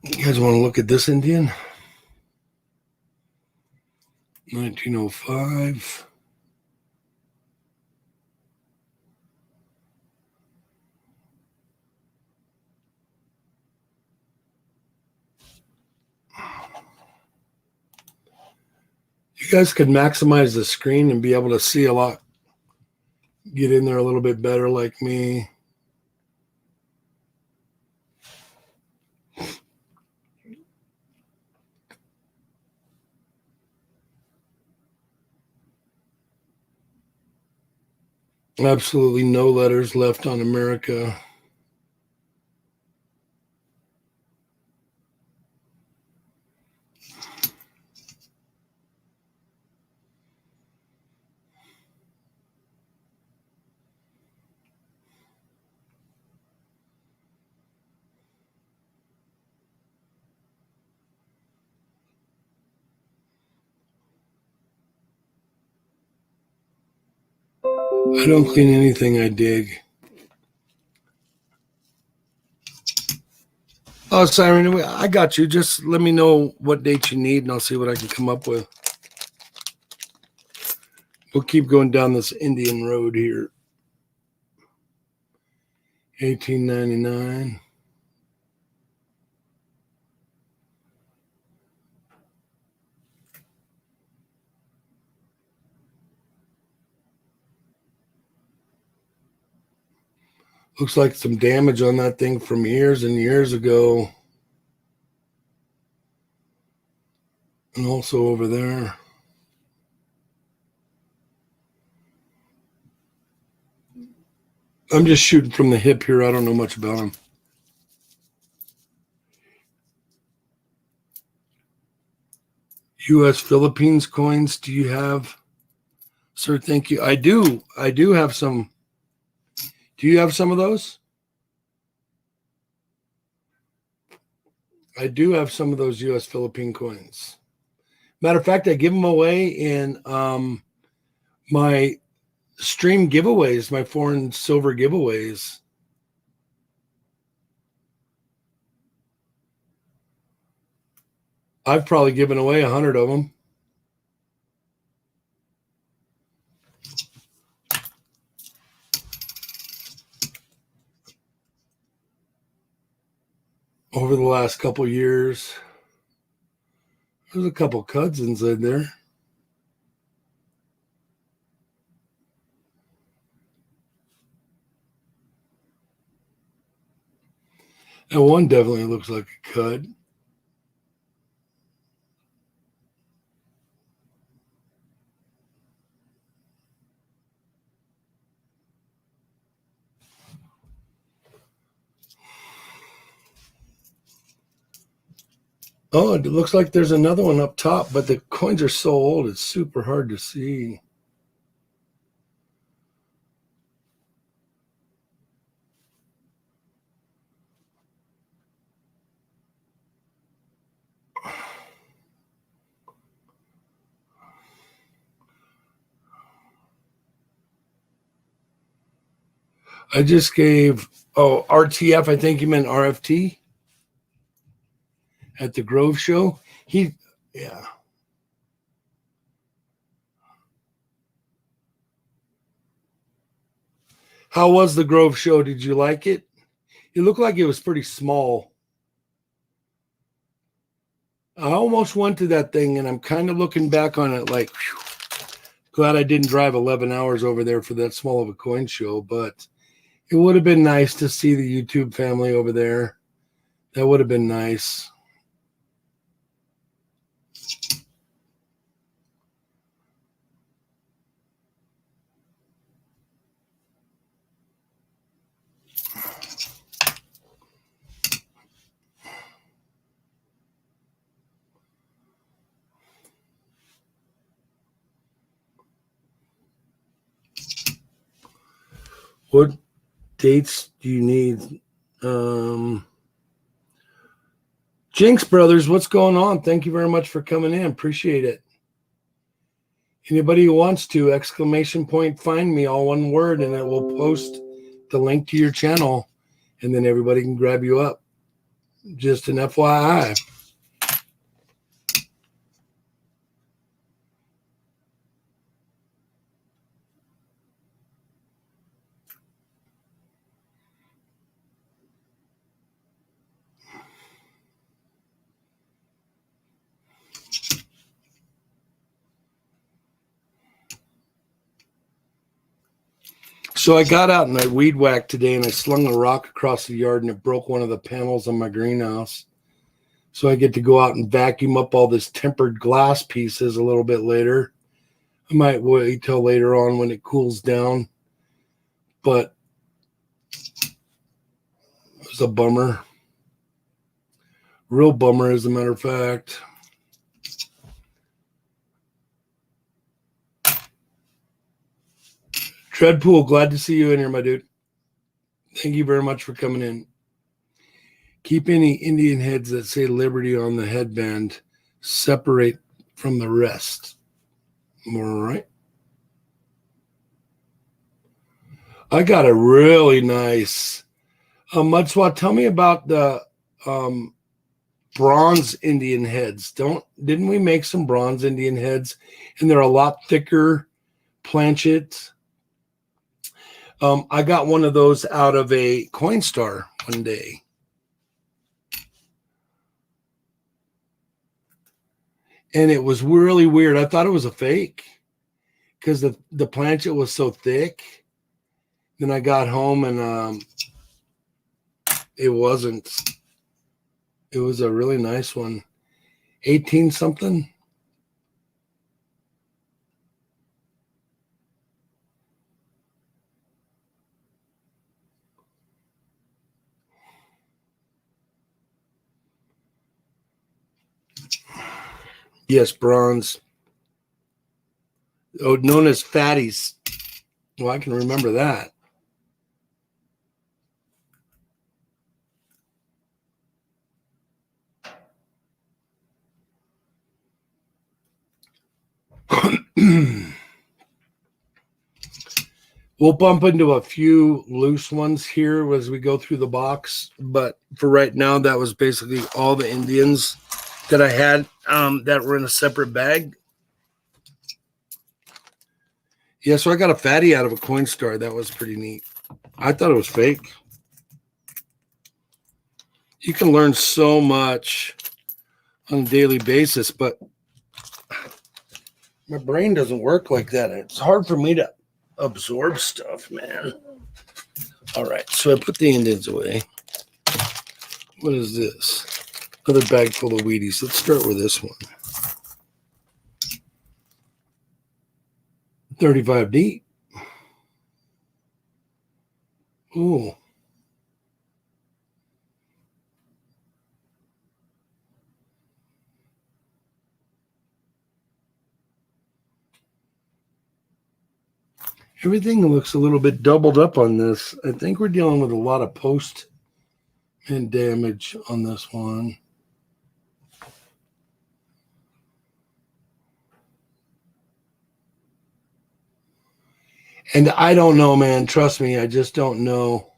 You guys want to look at this Indian? 1905. You guys could maximize the screen and be able to see a lot. Get in there a little bit better like me. Absolutely no letters left on America. I don't clean anything I dig. Oh, Siren, I got you. Just let me know what dates you need, and I'll see what I can come up with. We'll keep going down this Indian road here. 1899. Looks like some damage on that thing from years and years ago. And also over there. I'm just shooting from the hip here. I don't know much about them. U.S. Philippines coins, do you have? Sir, thank you. I do. I do have some. Do you have some of those? I do have some of those U.S. Philippine coins. Matter of fact, I give them away in my stream giveaways, my foreign silver giveaways. I've probably given away 100 of them. Over the last couple years. There's a couple cousins in there. And one definitely looks like a cud. Oh, it looks like there's another one up top, but the coins are so old, it's super hard to see. I just gave, RTF, I think you meant RFT at the Grove show. Yeah. How was the Grove show? Did you like it? It looked like it was pretty small. I almost went to that thing, and I'm kind of looking back on it like, whew, glad I didn't drive 11 hours over there for that small of a coin show, but it would have been nice to see the YouTube family over there. That would have been nice. What dates do you need? Jinx Brothers, what's going on? Thank you very much for coming in. Appreciate it. Anybody who wants to, exclamation point, find me, all one word, and it will post the link to your channel, and then everybody can grab you up. Just an FYI. So I got out and I weed whacked today, and I slung a rock across the yard, and it broke one of the panels on my greenhouse. So I get to go out and vacuum up all this tempered glass pieces a little bit later. I might wait till later on when it cools down but it was a bummer. Real bummer, as a matter of fact. Treadpool, glad to see you in here, my dude. Thank you very much for coming in. Keep any Indian heads that say Liberty on the headband separate from the rest. All right. I got a really nice Mudswat. Tell me about the bronze Indian heads. Didn't we make some bronze Indian heads? And they're a lot thicker planchet. I got one of those out of a Coinstar one day. And it was really weird. I thought it was a fake because the planchet was so thick. Then I got home and it wasn't. It was a really nice one. 18 something. Yes, bronze. Oh, known as fatties. Well, I can remember that. We'll bump into a few loose ones here as we go through the box. But for right now, that was basically all the Indians that I had that were in a separate bag. Yeah, so I got a fatty out of a Coinstar. That was pretty neat. I thought it was fake. You can learn so much on a daily basis, but my brain doesn't work like that. It's hard for me to absorb stuff, man. All right, so I put the Indians away. What is this? Another bag full of Wheaties. Let's start with this one. 35 deep. Ooh. Everything looks a little bit doubled up on this. I think we're dealing with a lot of post and damage on this one. And I don't know, man. Trust me, I just don't know.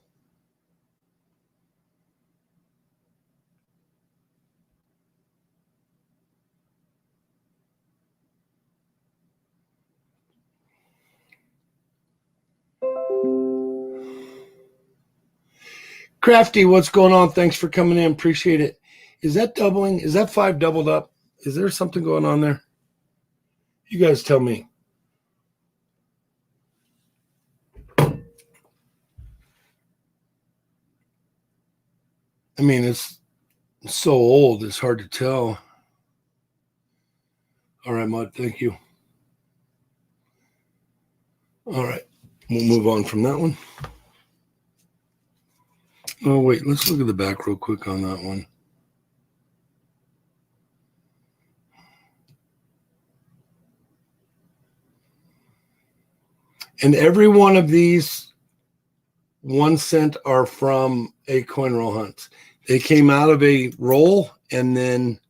Crafty, what's going on? Thanks for coming in. Appreciate it. Is that doubling? Is that 5 doubled up? Is there something going on there? You guys tell me. I mean, it's so old, it's hard to tell. All right, Mud, thank you. All right, we'll move on from that one. Oh, wait, let's look at the back real quick on that one. And every one of these 1 cent are from a coin roll hunt. They came out of a roll, and then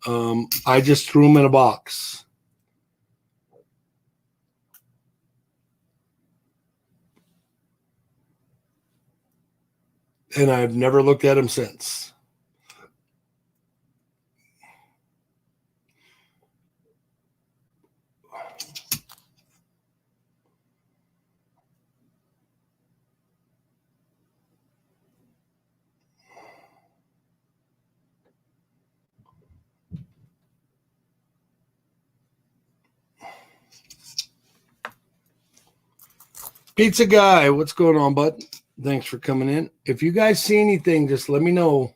I just threw them in a box. And I've never looked at them since. Pizza Guy, what's going on, bud? Thanks for coming in. If you guys see anything, just let me know.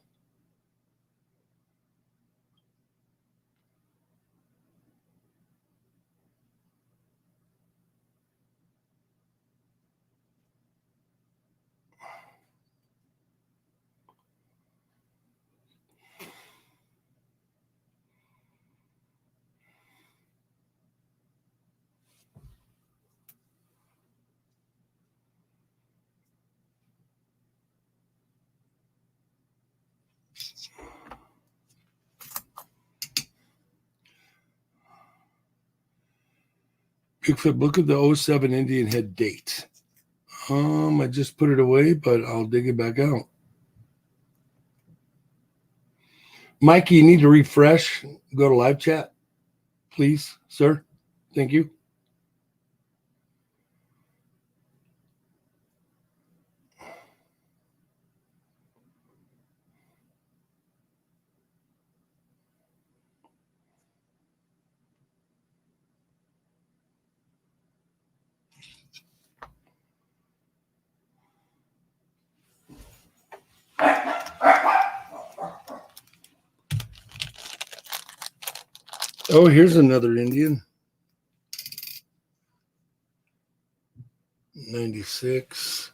Bigfoot, look at the '07 Indian head date. I just put it away, but I'll dig it back out. Mikey, you need to refresh. Go to live chat, please, sir. Thank you. Oh, here's another Indian. 96.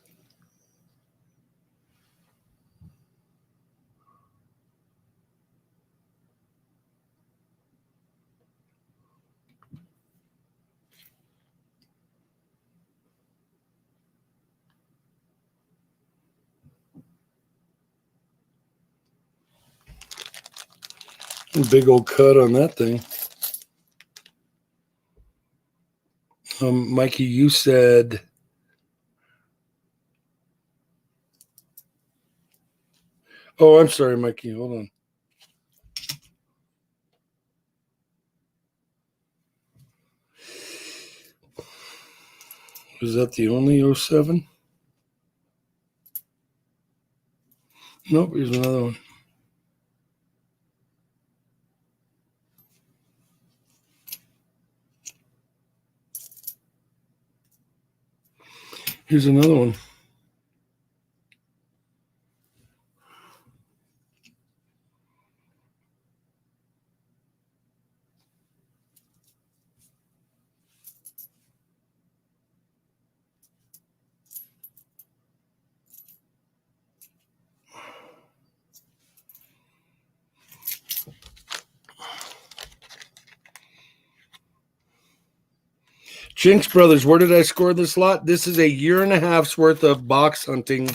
Big old cut on that thing. Mikey, you said oh, I'm sorry, Mikey. Hold on. Was that the only 07? Nope, here's another one. Here's another one. Jinx Brothers, where did I score this lot? This is a year and a half's worth of box hunting.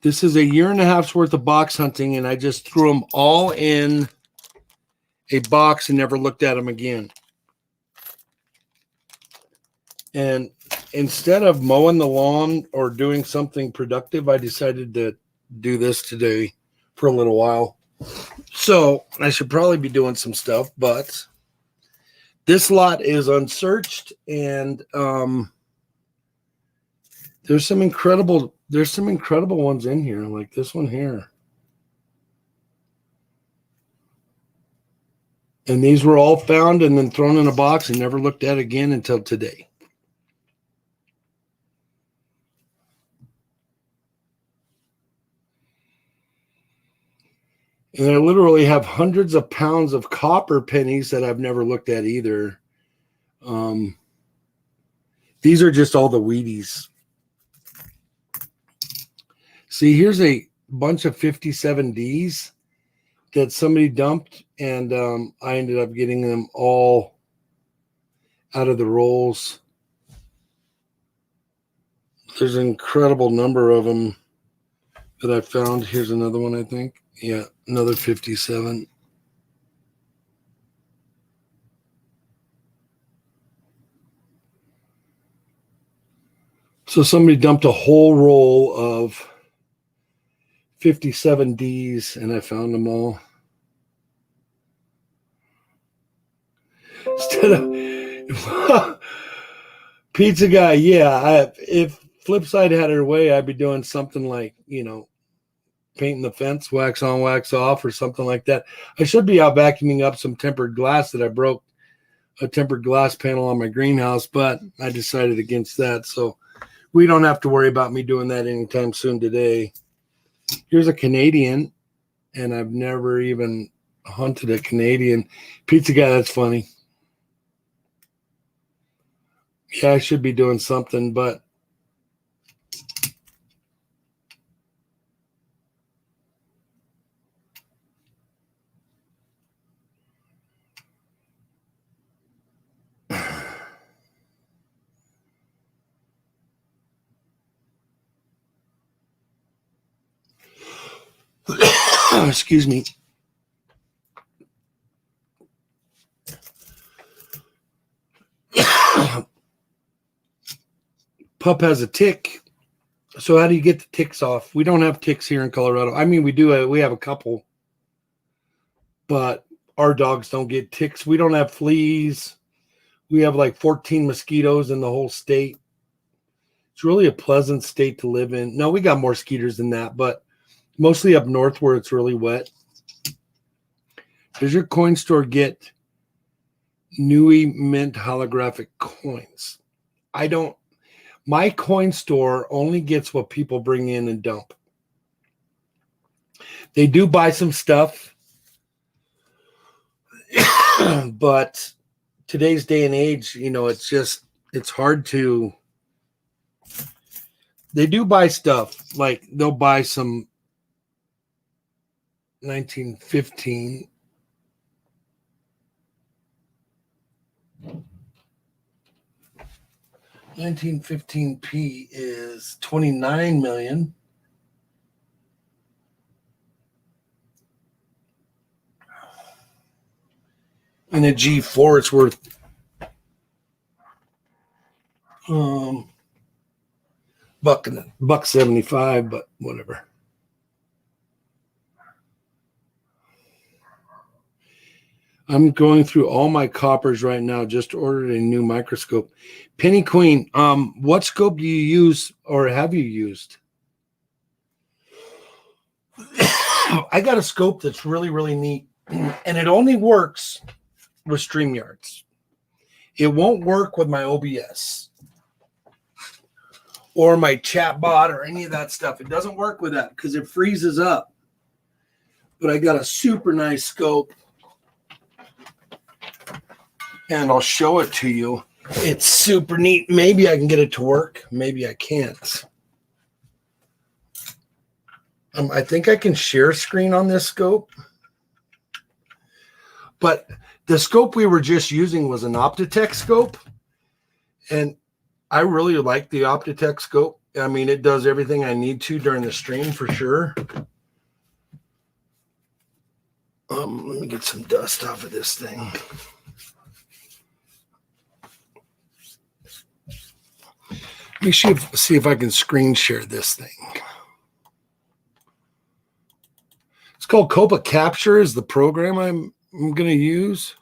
This is a year and a half's worth of box hunting, and I just threw them all in a box and never looked at them again. And instead of mowing the lawn or doing something productive, I decided to do this today for a little while. So I should probably be doing some stuff, but this lot is unsearched, and there's some incredible ones in here, like this one here. And these were all found and then thrown in a box and never looked at again until today. And I literally have hundreds of pounds of copper pennies that I've never looked at either. These are just all the Wheaties. See, here's a bunch of 57Ds that somebody dumped, and I ended up getting them all out of the rolls. There's an incredible number of them that I found. Here's another one, I think. Yeah, another 57. So somebody dumped a whole roll of 57Ds, and I found them all. Instead of pizza guy, yeah. If Flipside had her way, I'd be doing something like, painting the fence, wax on, wax off, or something like that. I should be out vacuuming up some tempered glass that I broke a tempered glass panel on my greenhouse, but I decided against that. So we don't have to worry about me doing that anytime soon today. Here's a Canadian, and I've never even hunted a Canadian. Pizza guy, that's funny. Yeah, I should be doing something, but excuse me. pup has a tick. So how do you get the ticks off? We don't have ticks here in Colorado. I mean, we do. We have a couple, but our dogs don't get ticks. We don't have fleas. We have like 14 mosquitoes in the whole state. It's really a pleasant state to live in. No, we got more mosquitoes than that, but mostly up north where it's really wet. Does your coin store get Nui Mint holographic coins? I don't. My coin store only gets what people bring in and dump. They do buy some stuff, but today's day and age, it's hard to. They do buy stuff, like they'll buy some 1915. $1915p is 29 million. In a G4, it's worth $1.75, but whatever. I'm going through all my coppers right now. Just ordered a new microscope. Penny Queen, what scope do you use or have you used? I got a scope that's really, really neat, and it only works with StreamYards. It won't work with my OBS or my chatbot or any of that stuff. It doesn't work with that because it freezes up. But I got a super nice scope, and I'll show it to you. It's super neat. Maybe I can get it to work. Maybe I can't. I think I can share screen on this scope. But the scope we were just using was an Optitech scope. And I really like the Optitech scope. I mean, it does everything I need to during the stream for sure. Let me get some dust off of this thing. Let me see if I can screen share this thing. It's called Copa Capture is the program I'm going to use.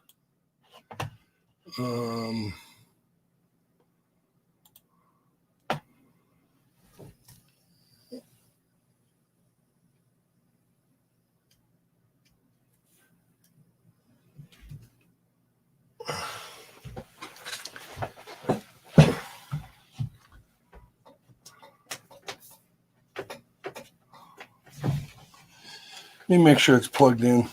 Let me make sure it's plugged in.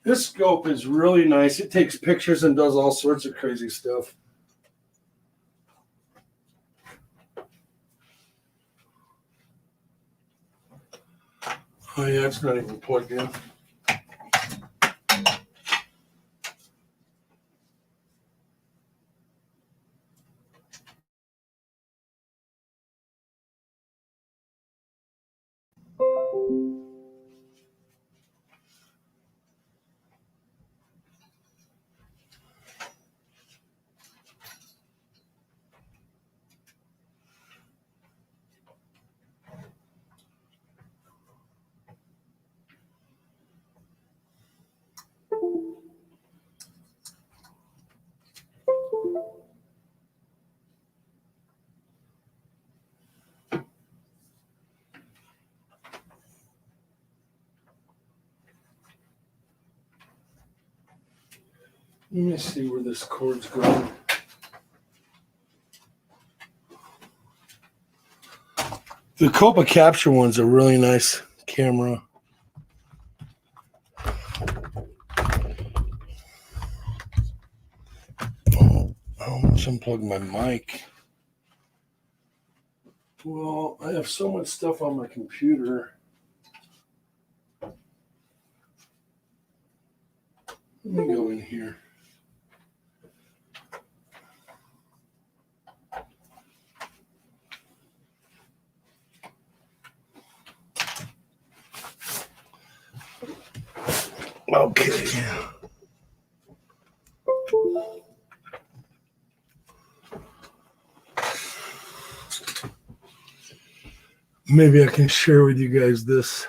This scope is really nice. It takes pictures and does all sorts of crazy stuff. Oh yeah, it's not even plugged in. Let me see where this cord's going. The Copa Capture one's a really nice camera. Oh, I almost unplugged my mic. Well, I have so much stuff on my computer. Let me go in here. Okay. Maybe I can share with you guys this.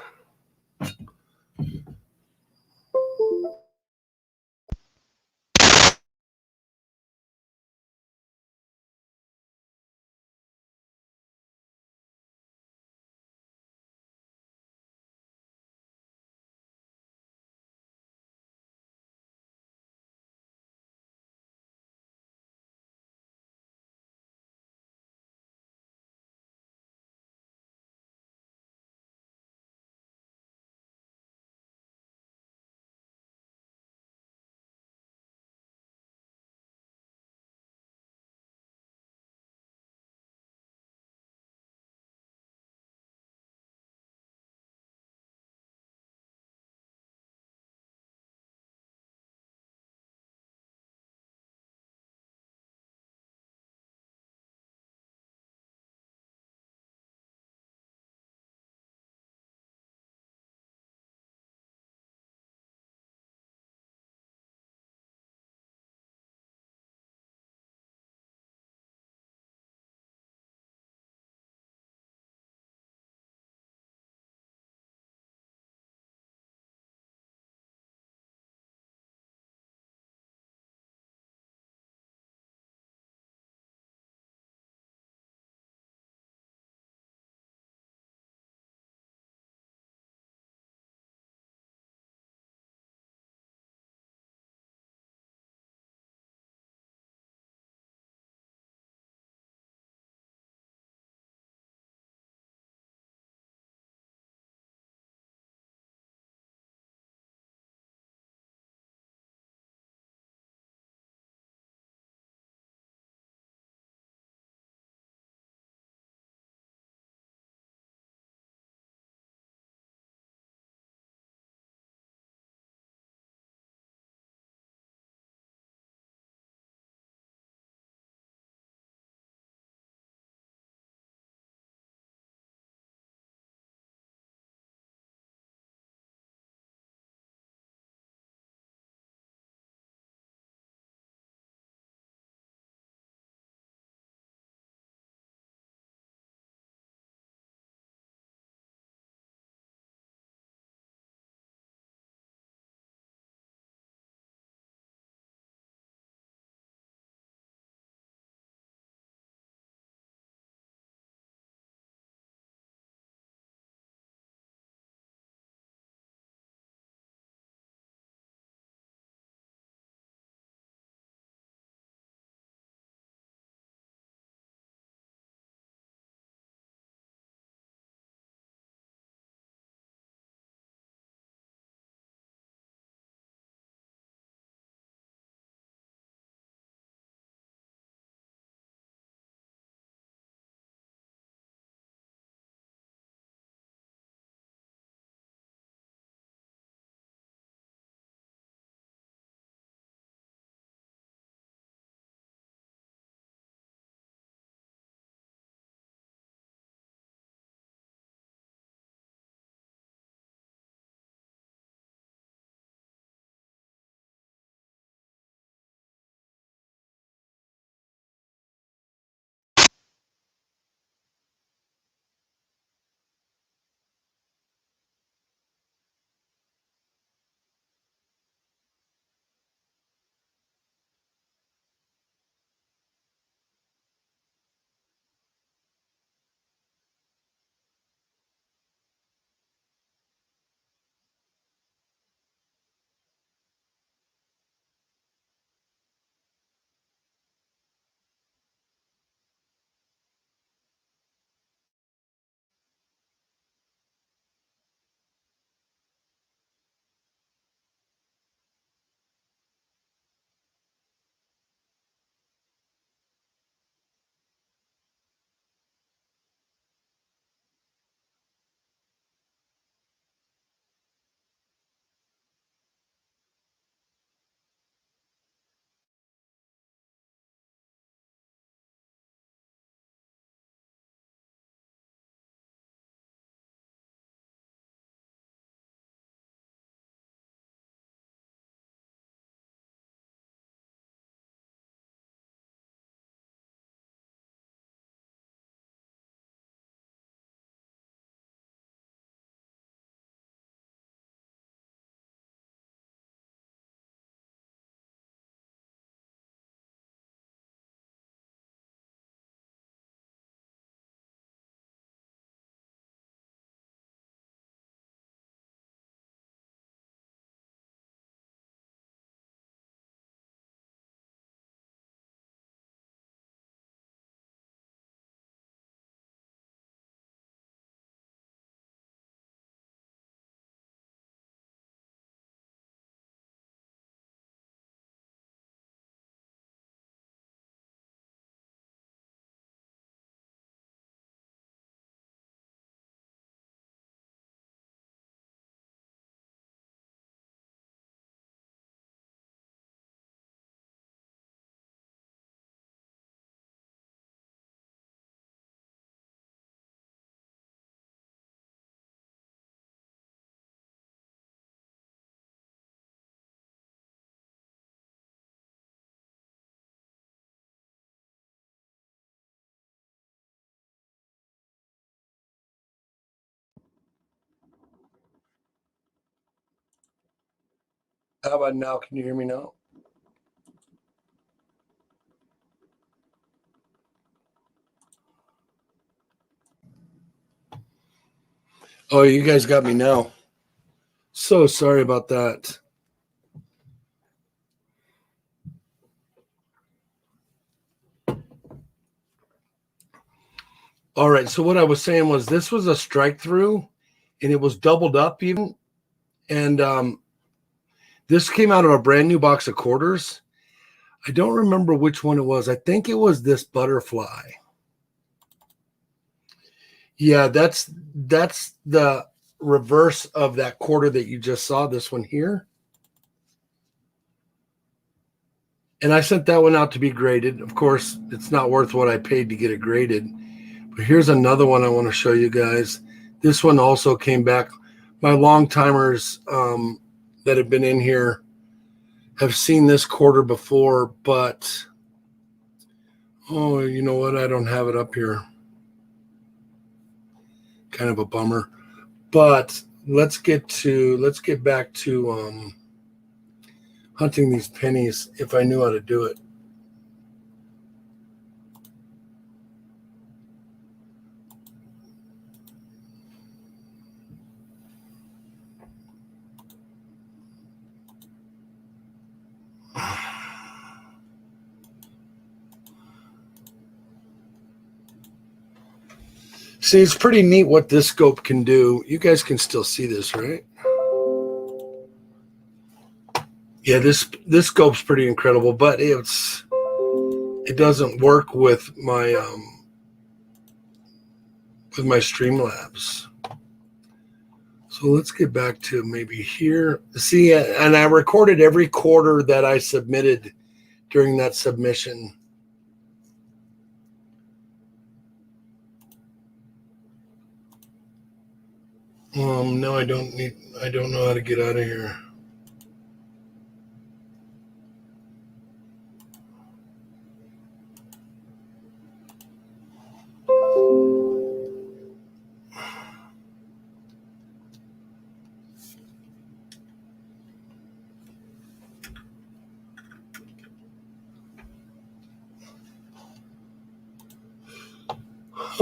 How about now? Can you hear me now? Oh, you guys got me now. So sorry about that. All right. So what I was saying was this was a strike through, and it was doubled up even. And this came out of a brand new box of quarters. I don't remember which one it was. I think it was this butterfly. Yeah, that's the reverse of that quarter that you just saw. This one here. And I sent that one out to be graded. Of course, it's not worth what I paid to get it graded. But here's another one I want to show you guys. This one also came back. My long timers that have been in here have seen this quarter before, but oh, you know what? I don't have it up here. Kind of a bummer. But let's get back to hunting these pennies if I knew how to do it. See, it's pretty neat what this scope can do. You guys can still see this, right? Yeah, this scope's pretty incredible, but it doesn't work with my Streamlabs. So let's get back to maybe here. See, and I recorded every quarter that I submitted during that submission. No, I don't know how to get out of here.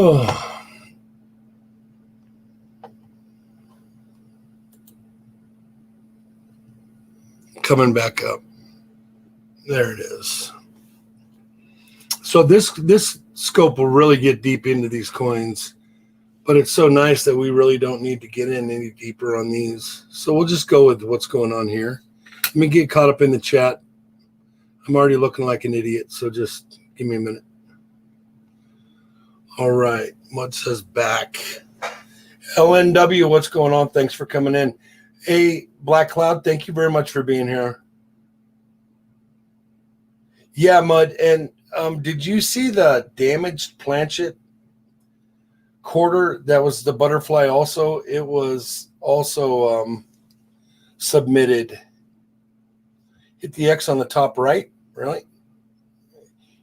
Oh. Coming back up. There it is. So this scope will really get deep into these coins, but it's so nice that we really don't need to get in any deeper on these. So we'll just go with what's going on here. Let me get caught up in the chat. I'm already looking like an idiot, so just give me a minute. All right, Mud says back. LNW, what's going on? Thanks for coming in. Hey, Black Cloud, thank you very much for being here. Yeah, Mud, and did you see the damaged planchet quarter? That was the butterfly also. It was also submitted. Hit the X on the top right, really?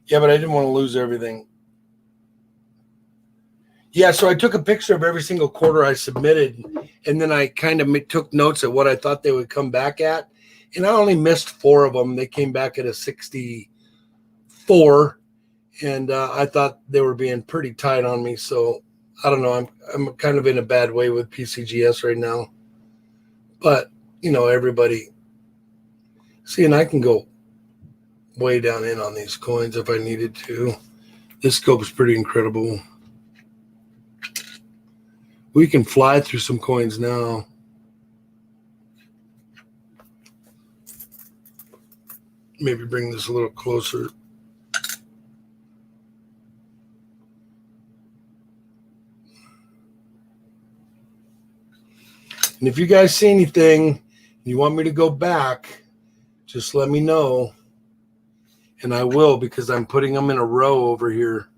Yeah, but I didn't want to lose everything. Yeah, so I took a picture of every single quarter I submitted, and then I kind of took notes at what I thought they would come back at. And I only missed 4 of them. They came back at a 64, and I thought they were being pretty tight on me. So I don't know. I'm kind of in a bad way with PCGS right now. But, you know, everybody. See, and I can go way down in on these coins if I needed to. This scope is pretty incredible. We can fly through some coins now. Maybe bring this a little closer. And if you guys see anything, you want me to go back, just let me know. And I will, because I'm putting them in a row over here.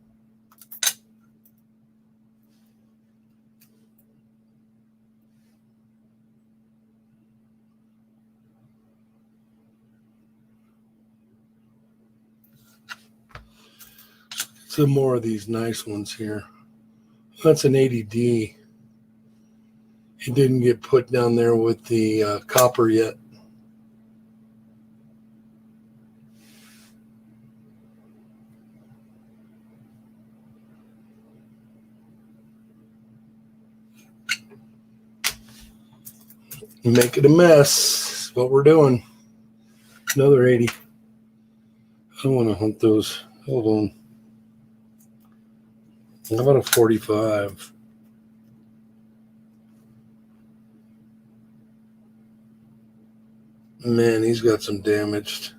Some more of these nice ones here. That's an 80D. It didn't get put down there with the copper yet. Make it a mess. What we're doing. Another 80. I don't want to hunt those. Hold on. How about a 45? Man, he's got some damaged.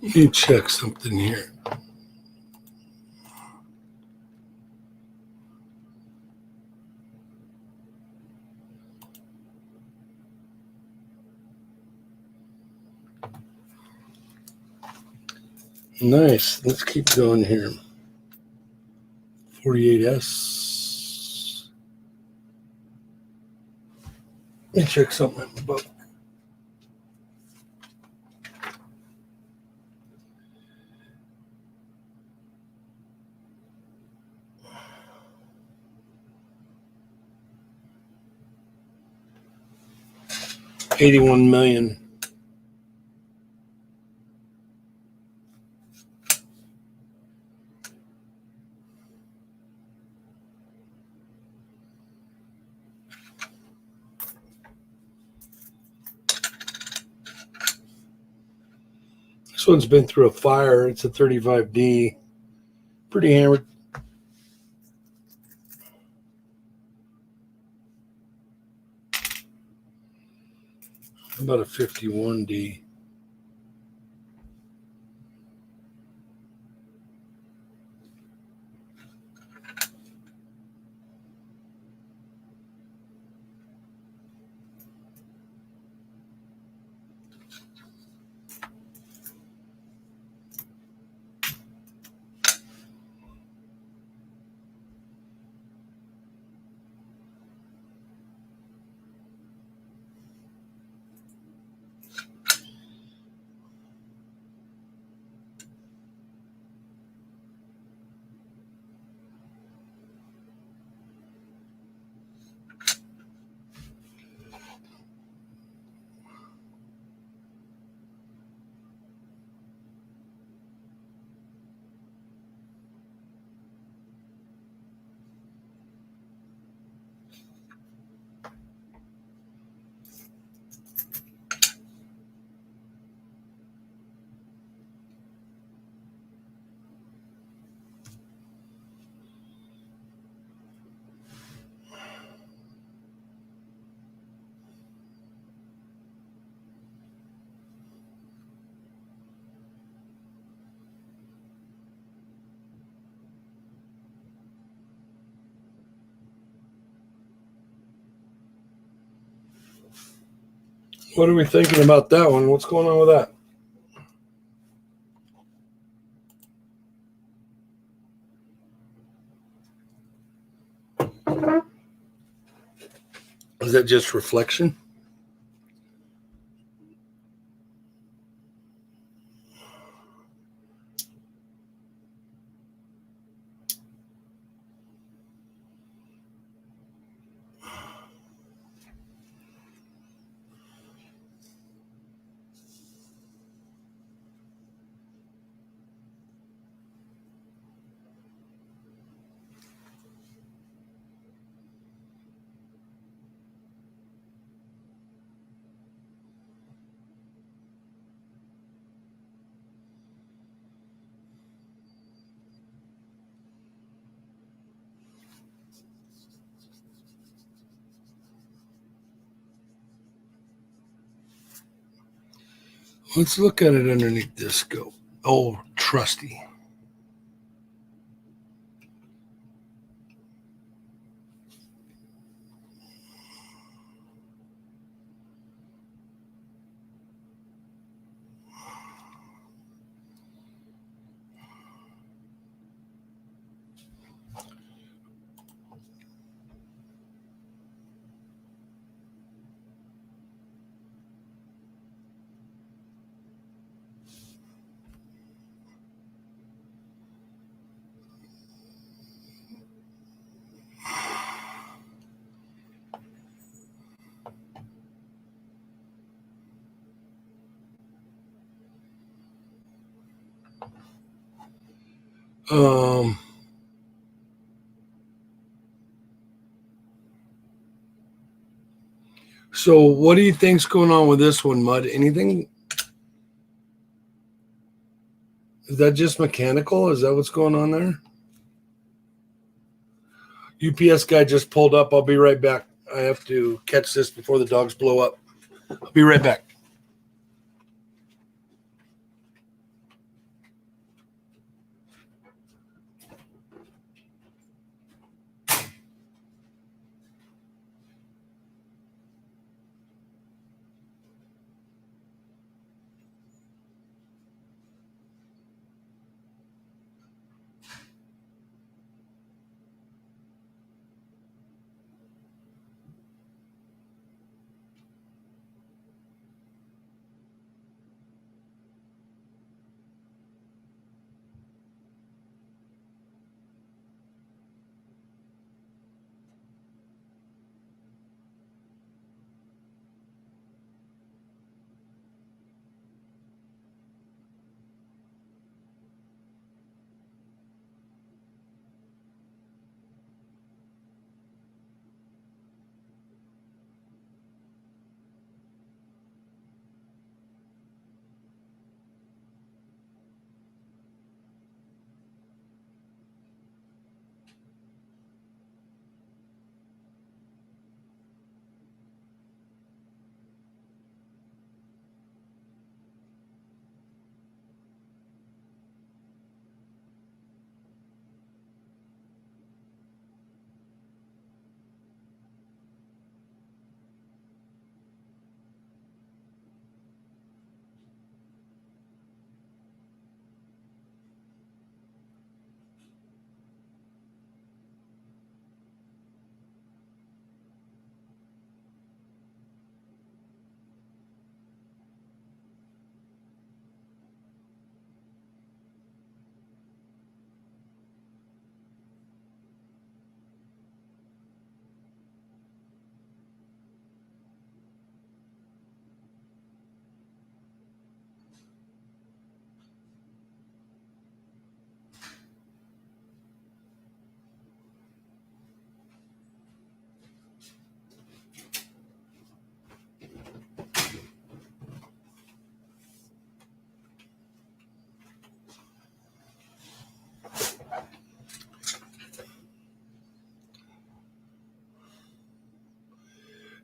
Let me check something here. Nice. Let's keep going here. 48S. Let me check something in the book. $81 million. This one's been through a fire. It's a 35D. Pretty hammered. How about a 51D? What are we thinking about that one? What's going on with that? Is that just reflection? Let's look at it underneath this scope. Oh, trusty. Um, so what do you think's going on with this one, Mud? Anything? Is that just mechanical? Is that what's going on there? UPS guy just pulled up. I'll be right back. I have to catch this before the dogs blow up. I'll be right back.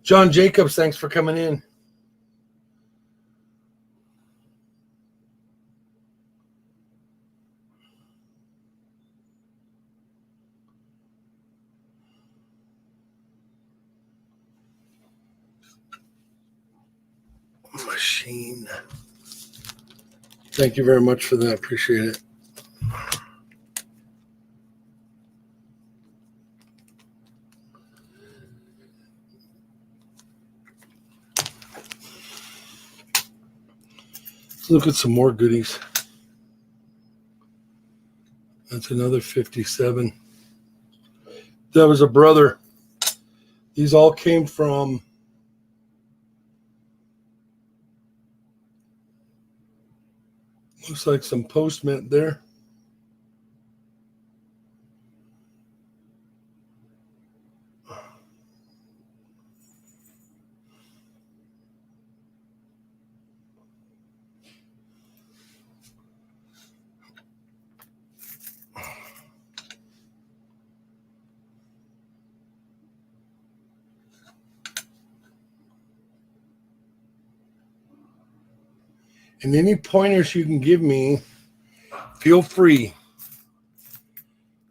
John Jacobs, thanks for coming in. Machine. Thank you very much for that. Appreciate it. Let's look at some more goodies. That's another 57. That was a brother. These all came from looks like some post mint there. And any pointers you can give me, feel free.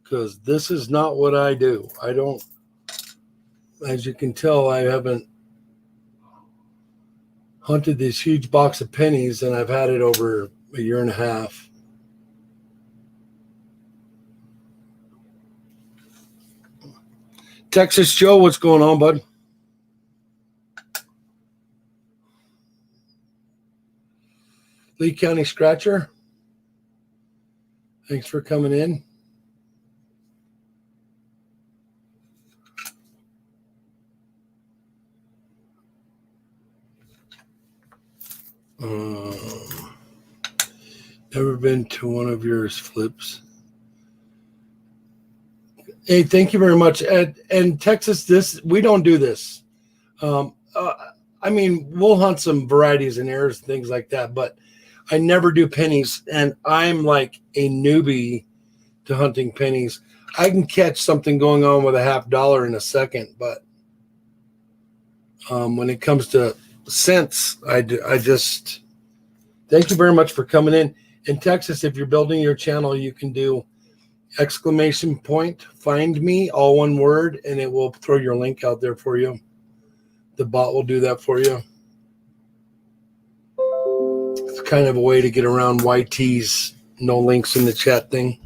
Because this is not what I do. I don't, as you can tell, I haven't hunted this huge box of pennies, and I've had it over a year and a half. Texas Joe, what's going on, bud? Lee County Scratcher, thanks for coming in. Never been to one of yours flips. Hey, thank you very much. And Texas, we don't do this. I mean, we'll hunt some varieties and errors and things like that, but I never do pennies. And I'm like a newbie to hunting pennies. I can catch something going on with $50 in a second, but when it comes to cents, I just thank you very much for coming in. In Texas, if you're building your channel, you can do !, find me, all one word, and it will throw your link out there for you. The bot will do that for you. It's kind of a way to get around YT's no links in the chat thing.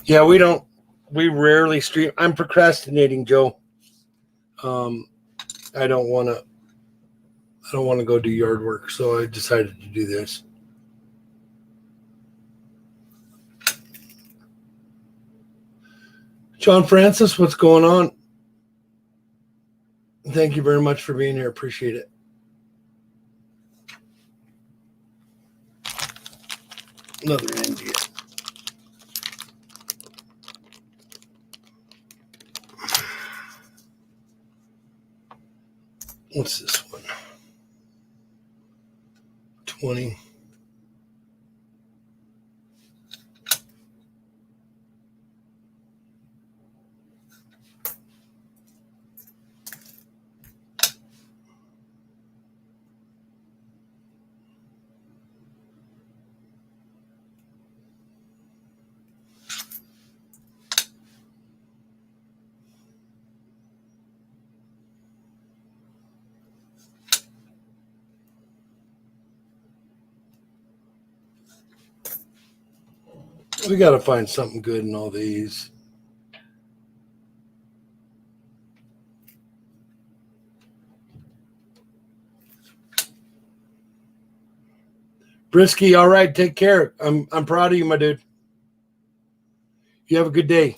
Yeah, we rarely stream. I'm procrastinating, Joe. I don't want to go do yard work, so I decided to do this. John Francis, what's going on? Thank you very much for being here. Appreciate it. Another India. What's this one? 20. We got to find something good in all these. Brisky, all right, take care. I'm proud of you, my dude. You have a good day.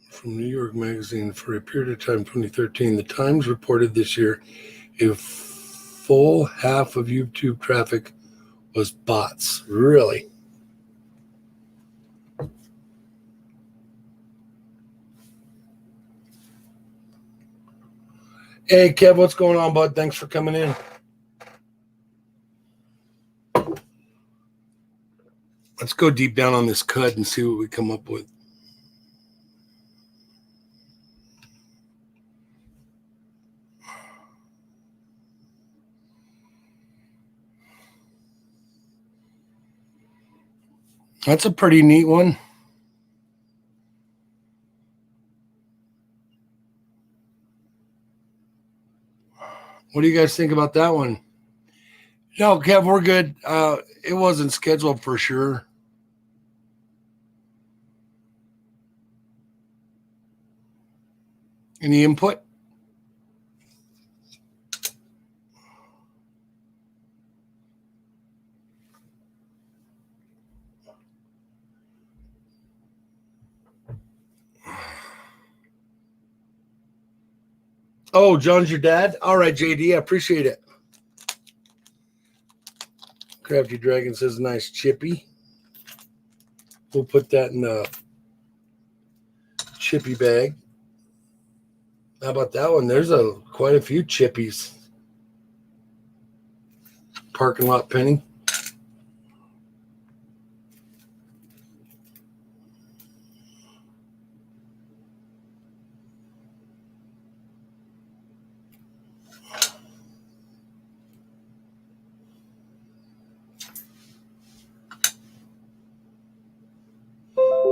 From New York Magazine, for a period of time, 2013, the Times reported this year a full half of YouTube traffic was bots. Really? Hey, Kev, what's going on, bud? Thanks for coming in. Let's go deep down on this cut and see what we come up with. That's a pretty neat one. What do you guys think about that one? No, Kev, we're good. It wasn't scheduled for sure. Any input? Oh, John's your dad? All right, JD, I appreciate it. Crafty Dragon says nice chippy. We'll put that in the chippy bag. How about that one? There's quite a few chippies. Parking lot penny.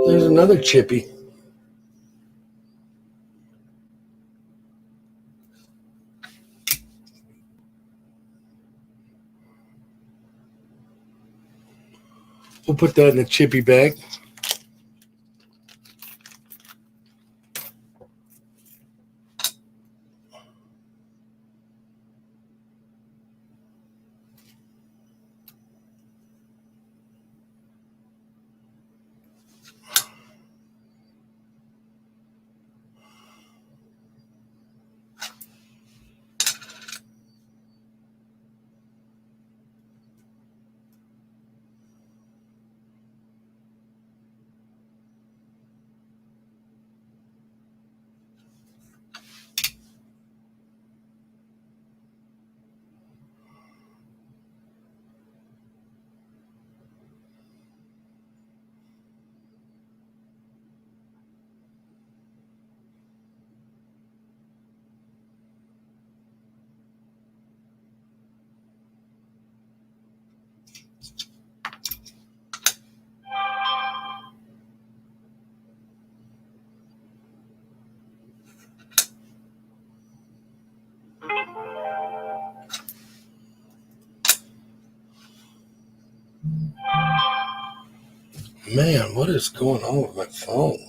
There's another chippy. We'll put that in the chippy bag. Man, what is going on with my phone?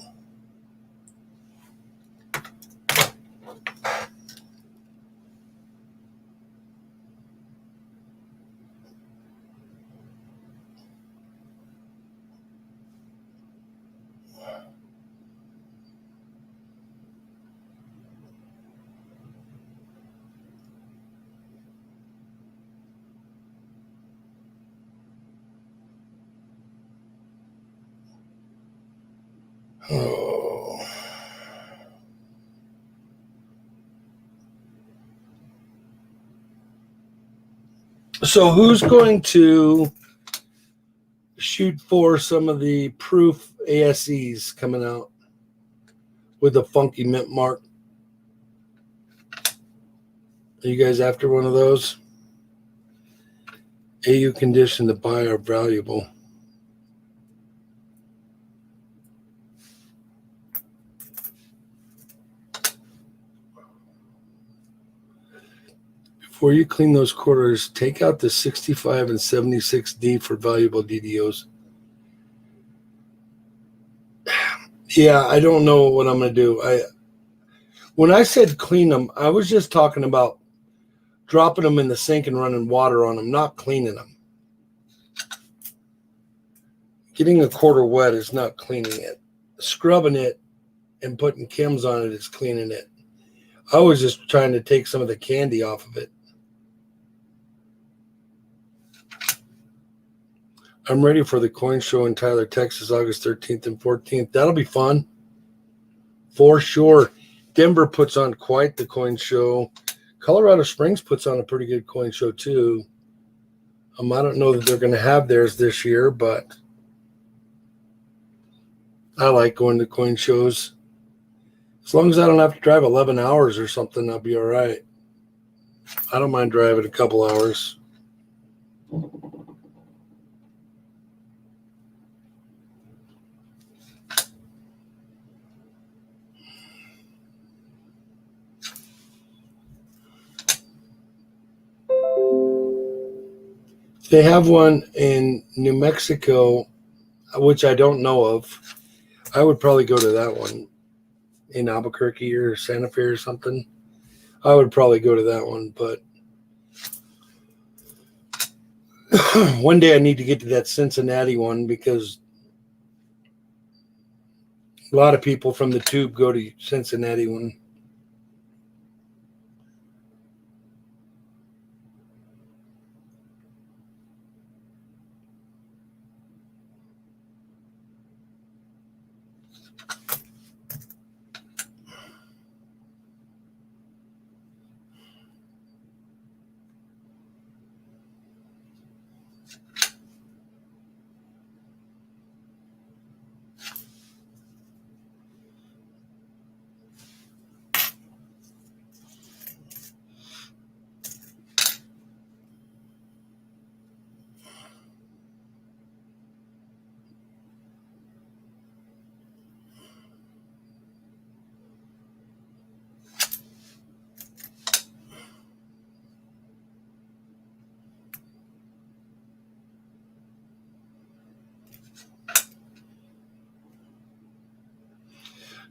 Oh. So who's going to shoot for some of the proof ASEs coming out with the funky mint mark? Are you guys after one of those? AU condition to buy are valuable. Before you clean those quarters, take out the 65 and 76D for valuable DDOs. Yeah, I don't know what I'm going to do. When I said clean them, I was just talking about dropping them in the sink and running water on them, not cleaning them. Getting a quarter wet is not cleaning it. Scrubbing it and putting chems on it is cleaning it. I was just trying to take some of the candy off of it. I'm ready for the coin show in Tyler, Texas, August 13th and 14th. That'll be fun. For sure. Denver puts on quite the coin show. Colorado Springs puts on a pretty good coin show, too. I don't know that they're going to have theirs this year, but I like going to coin shows. As long as I don't have to drive 11 hours or something, I'll be all right. I don't mind driving a couple hours. They have one in New Mexico, which I don't know of. I would probably go to that one in Albuquerque or Santa Fe or something. I would probably go to that one, but one day I need to get to that Cincinnati one because a lot of people from the tube go to Cincinnati one.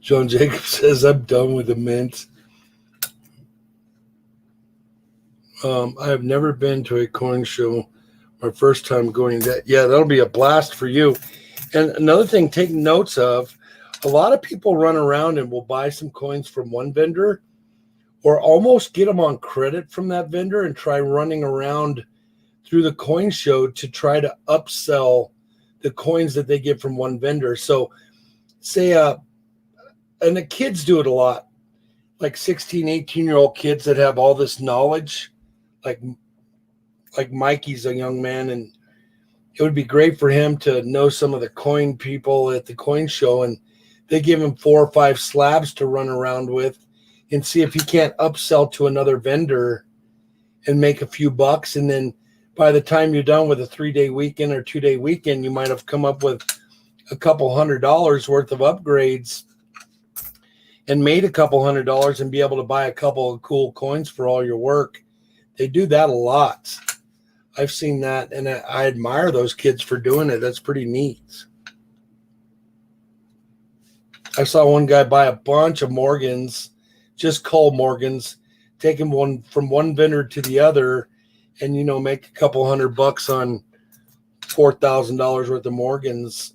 John Jacobs says, I'm done with the mint. I have never been to a coin show. My first time going that. Yeah, that'll be a blast for you. And another thing, take notes of, a lot of people run around and will buy some coins from one vendor or almost get them on credit from that vendor and try running around through the coin show to try to upsell the coins that they get from one vendor. So say, and the kids do it a lot, like 16, 18-year-old kids that have all this knowledge, like Mikey's a young man, and it would be great for him to know some of the coin people at the coin show, and they give him 4 or 5 slabs to run around with and see if he can't upsell to another vendor and make a few bucks. And then by the time you're done with a 3-day weekend or 2-day weekend, you might have come up with a couple $100 worth of upgrades and made a couple $100 and be able to buy a couple of cool coins for all your work. They do that a lot. I've seen that, and I admire those kids for doing it. That's pretty neat. I saw one guy buy a bunch of Morgans, just Cull Morgans, taking one from one vendor to the other, and make a couple $100 on $4,000 worth of Morgans.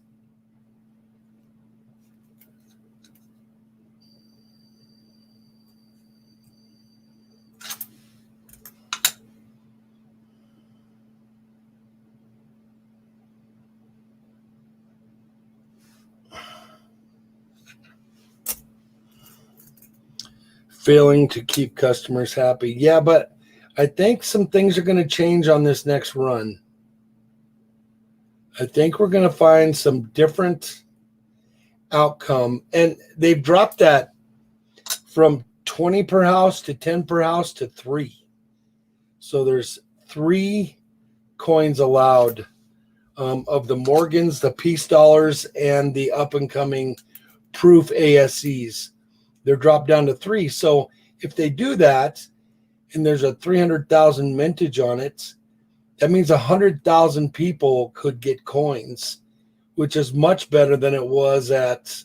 Failing to keep customers happy. Yeah, but I think some things are going to change on this next run. I think we're going to find some different outcome. And they've dropped that from 20 per house to 10 per house to 3. So there's 3 coins allowed of the Morgans, the Peace Dollars, and the up-and-coming Proof ASCs. They're dropped down to 3. So if they do that, and there's a 300,000 mintage on it, that means 100,000 people could get coins, which is much better than it was at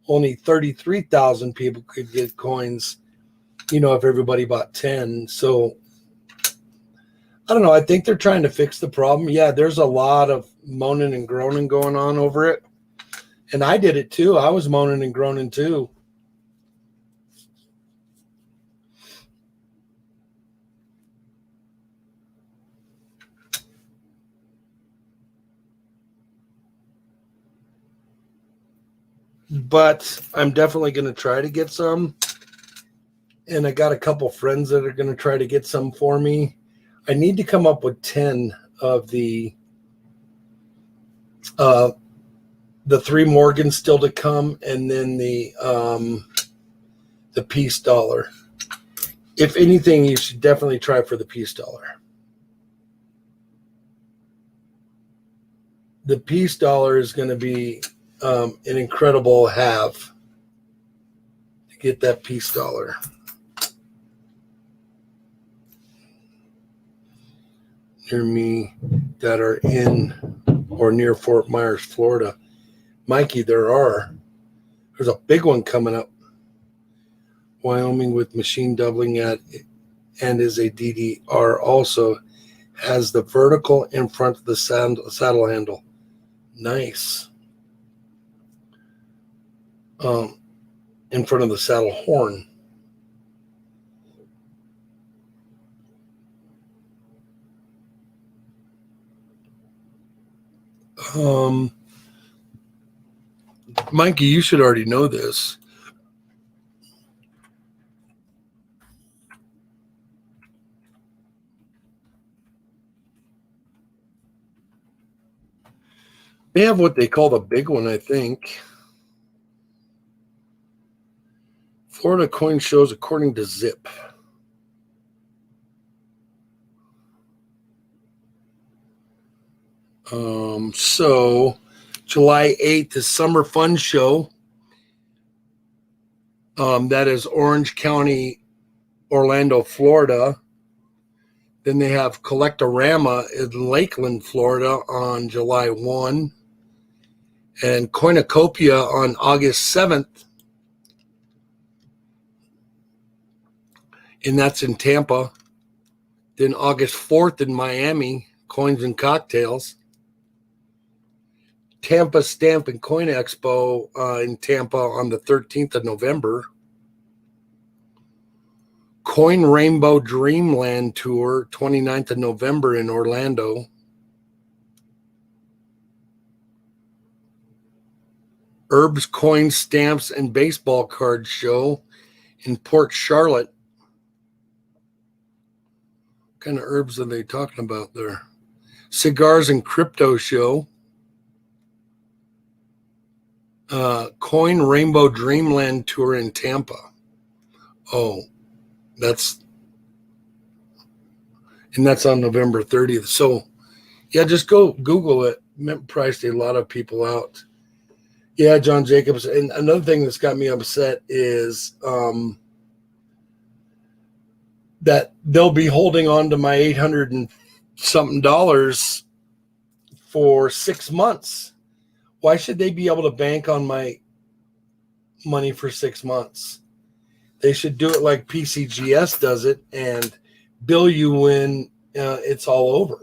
only 33,000 people could get coins, if everybody bought 10. So I don't know. I think they're trying to fix the problem. Yeah, there's a lot of moaning and groaning going on over it. And I did it too. I was moaning and groaning too. But I'm definitely going to try to get some. And I got a couple friends that are going to try to get some for me. I need to come up with 10 of the 3 Morgans still to come, and then the Peace Dollar. If anything, you should definitely try for the Peace Dollar. The Peace Dollar is going to be an incredible have to get that Peace Dollar. Near me that are in or near Fort Myers, Florida. Mikey, there's a big one coming up. Wyoming with machine doubling at and is a DDR also has the vertical in front of the saddle handle. Nice. In front of the saddle horn. Mikey, you should already know this. They have what they call the big one, I think. Florida coin shows according to Zip. So July 8th is Summer Fun Show. That is Orange County, Orlando, Florida. Then they have Collectorama in Lakeland, Florida on July 1. And Coinocopia on August 7th and that's in Tampa. Then August 4th in Miami, Coins and Cocktails. Tampa Stamp and Coin Expo in Tampa on the 13th of November. Coin Rainbow Dreamland Tour, 29th of November in Orlando. Herbs, Coins, Stamps, and Baseball Card Show in Port Charlotte. What kind of herbs are they talking about there? Cigars and Crypto Show. Coin Rainbow Dreamland Tour in Tampa. Oh, that's on November 30th. So, yeah, just go Google it. Mint priced a lot of people out. Yeah, John Jacobs. And another thing that's got me upset is that they'll be holding on to my $800 and something for 6 months. Why should they be able to bank on my money for 6 months? They should do it like PCGS does it and bill you when it's all over.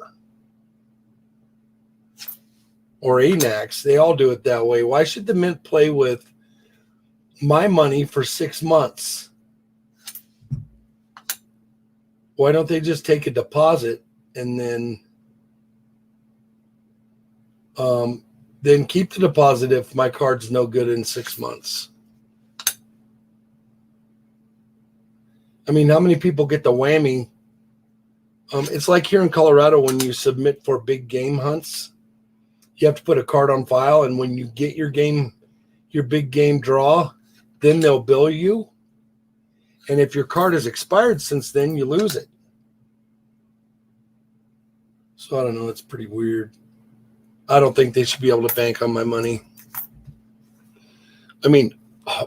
Or ANAX, they all do it that way. Why should the Mint play with my money for 6 months? Why don't they just take a deposit and then keep the deposit if my card's no good in 6 months? I mean, how many people get the whammy? It's like here in Colorado when you submit for big game hunts, you have to put a card on file, and when you get your big game draw, then they'll bill you. And if your card has expired since then, you lose it. So I don't know. It's pretty weird. I don't think they should be able to bank on my money. I mean,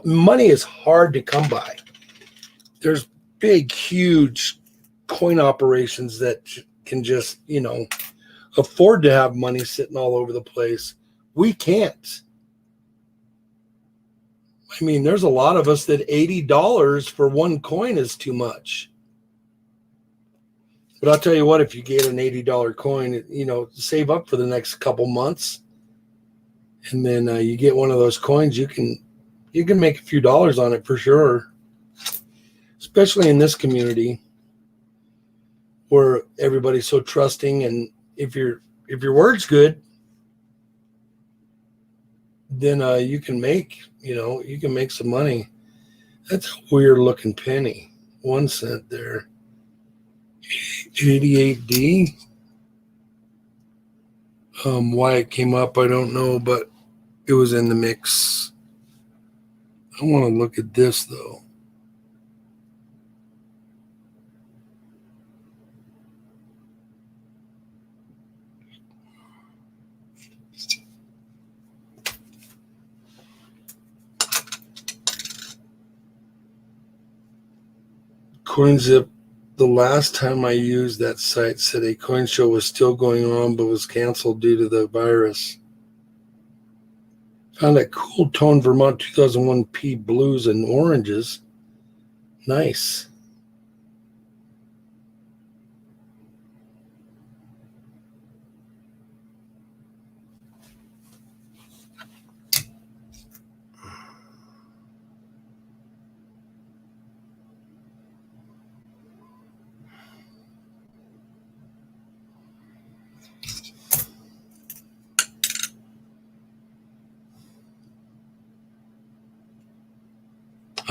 money is hard to come by. There's big, huge coin operations that can just, afford to have money sitting all over the place. We can't. I mean, there's a lot of us that $80 for one coin is too much. But I'll tell you what, if you get an $80 coin, save up for the next couple months, and then you get one of those coins, you can make a few dollars on it for sure. Especially in this community where everybody's so trusting, and if your word's good, then you can make some money. That's a weird looking penny. 1 cent there. 88D. Why it came up, I don't know, but it was in the mix. I want to look at this though. CoinZip, the last time I used that site, said a coin show was still going on but was canceled due to the virus. Found a Cool Tone Vermont 2001 P blues and oranges. Nice.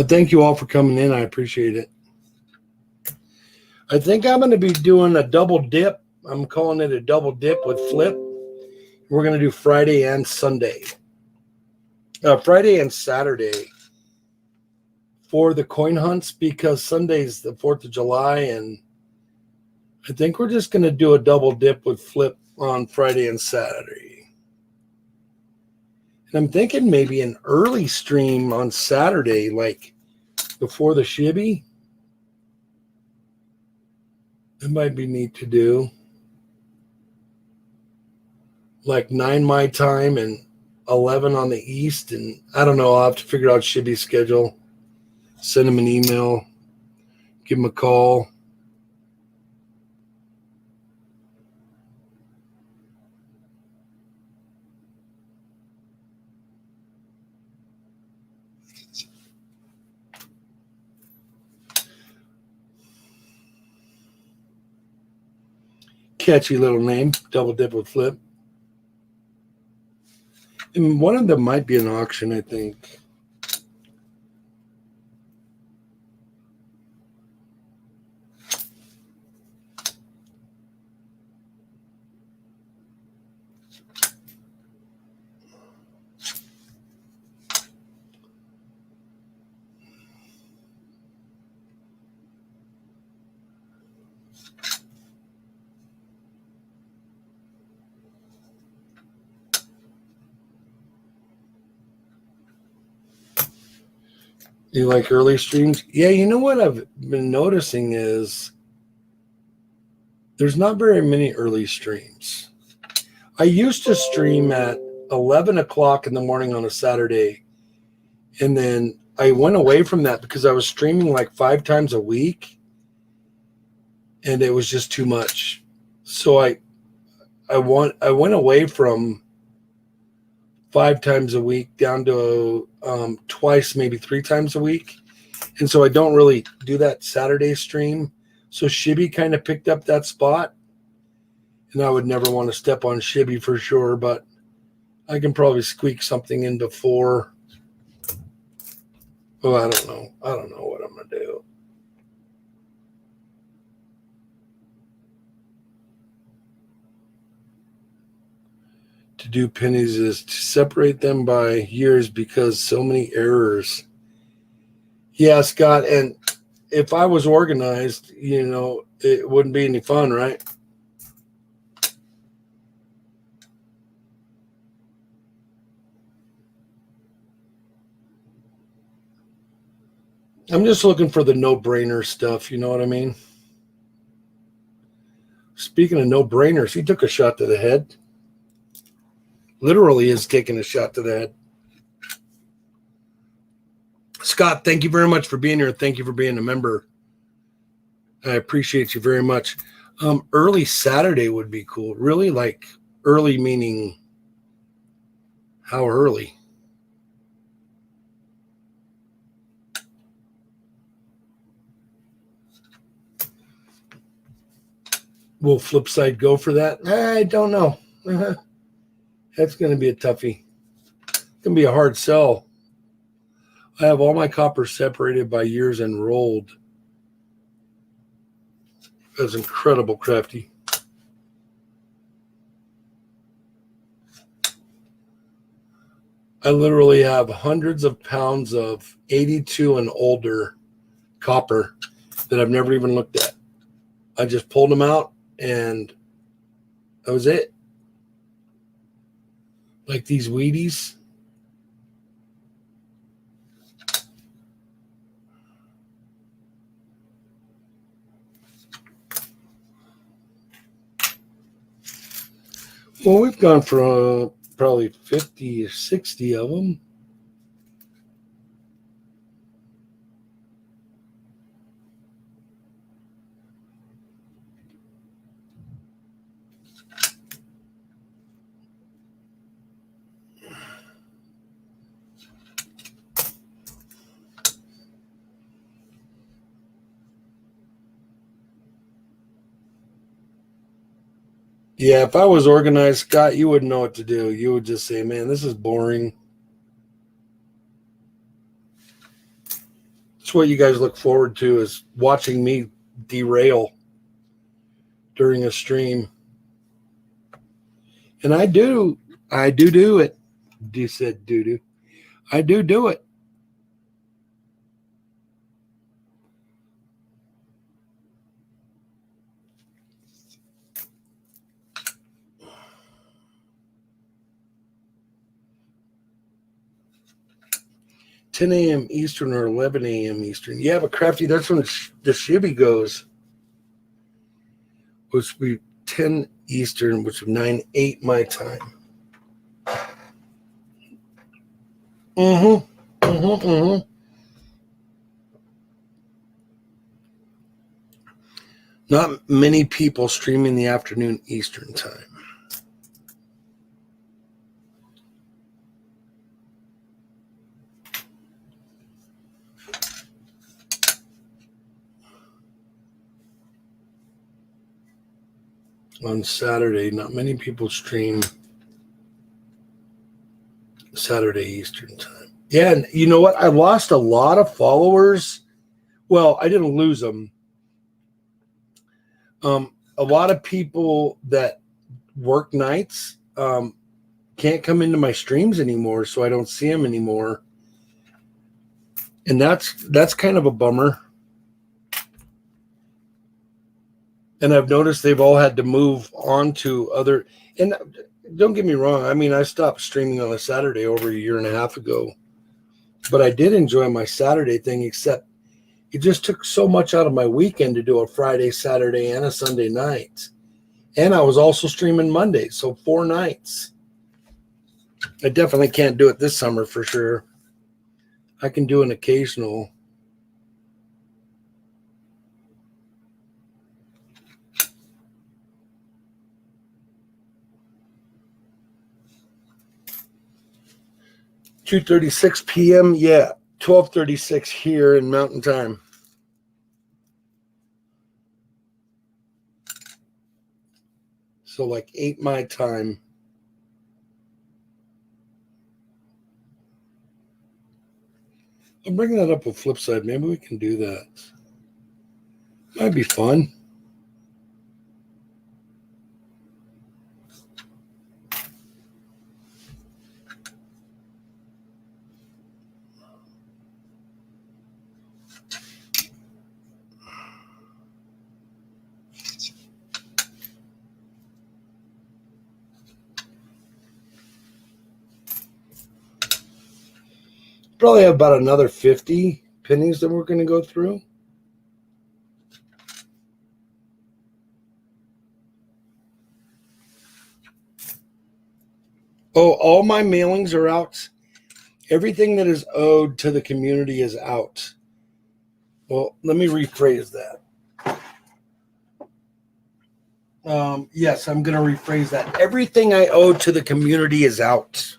Thank you all for coming in. I appreciate it. I think I'm going to be doing a double dip. I'm calling it a double dip with Flip. We're going to do Friday and Sunday. Friday and Saturday for the coin hunts, because Sunday's the 4th of July, and I think we're just going to do a double dip with Flip on Friday and Saturday. And I'm thinking maybe an early stream on Saturday, like before the shibby. That might be neat to do. Like 9 my time and 11 on the East. And I don't know. I'll have to figure out Shibby's schedule. Send him an email. Give them a call. Catchy little name, Double Dip with Flip. And one of them might be an auction, I think. You like early streams? Yeah, you know what I've been noticing is there's not very many early streams. I used to stream at 11 o'clock in the morning on a Saturday, and then I went away from that because I was streaming like 5 times a week, and it was just too much. So I went away from 5 times a week down to twice, maybe 3 times a week. And so I don't really do that Saturday stream. So Shibby kind of picked up that spot. And I would never want to step on Shibby for sure, but I can probably squeak something in before. Oh, I don't know. I don't know what I'm going to do. To do pennies is to separate them by years because so many errors. Yeah, Scott, and if I was organized, it wouldn't be any fun, right? I'm just looking for the no-brainer stuff, you know what I mean? Speaking of no-brainers, he took a shot to the head. Literally is taking a shot to the head. Scott, thank you very much for being here. Thank you for being a member. I appreciate you very much. Early Saturday would be cool. Really, like early meaning how early? Will Flipside go for that? I don't know. That's going to be a toughie. It's going to be a hard sell. I have all my copper separated by years and rolled. That's incredible, Crafty. I literally have hundreds of pounds of 82 and older copper that I've never even looked at. I just pulled them out and that was it. Like these Wheaties. Well, we've gone for probably 50 or 60 of them. Yeah, if I was organized, Scott, you wouldn't know what to do. You would just say, man, this is boring. It's what you guys look forward to is watching me derail during a stream. And I do it. You said do. I do it. $10 a.m. Eastern or 11 a.m. Eastern. Yeah, but Crafty, that's when the Shibby goes. Which would be 10 Eastern, which would 9/8 my time. Mm-hmm. Not many people stream in the afternoon Eastern time. On Saturday, not many people stream Saturday Eastern time. Yeah, and you know what? I lost a lot of followers. Well, I didn't lose them. A lot of people that work nights can't come into my streams anymore, so I don't see them anymore. And that's kind of a bummer. And I've noticed they've all had to move on to other. And don't get me wrong. I mean, I stopped streaming on a Saturday over a year and a half ago. But I did enjoy my Saturday thing, except it just took so much out of my weekend to do a Friday, Saturday, and a Sunday night. And I was also streaming Monday, so 4 nights. I definitely can't do it this summer for sure. I can do an occasional. $2:36 p.m. Yeah, 12:36 here in Mountain Time. So like 8 my time. I'm bringing that up with Flipside. Maybe we can do that. Might be fun. Probably have about another 50 pennies that we're going to go through. Oh, all my mailings are out. Everything that is owed to the community is out. Well, let me rephrase that. Yes, I'm going to rephrase that. Everything I owe to the community is out.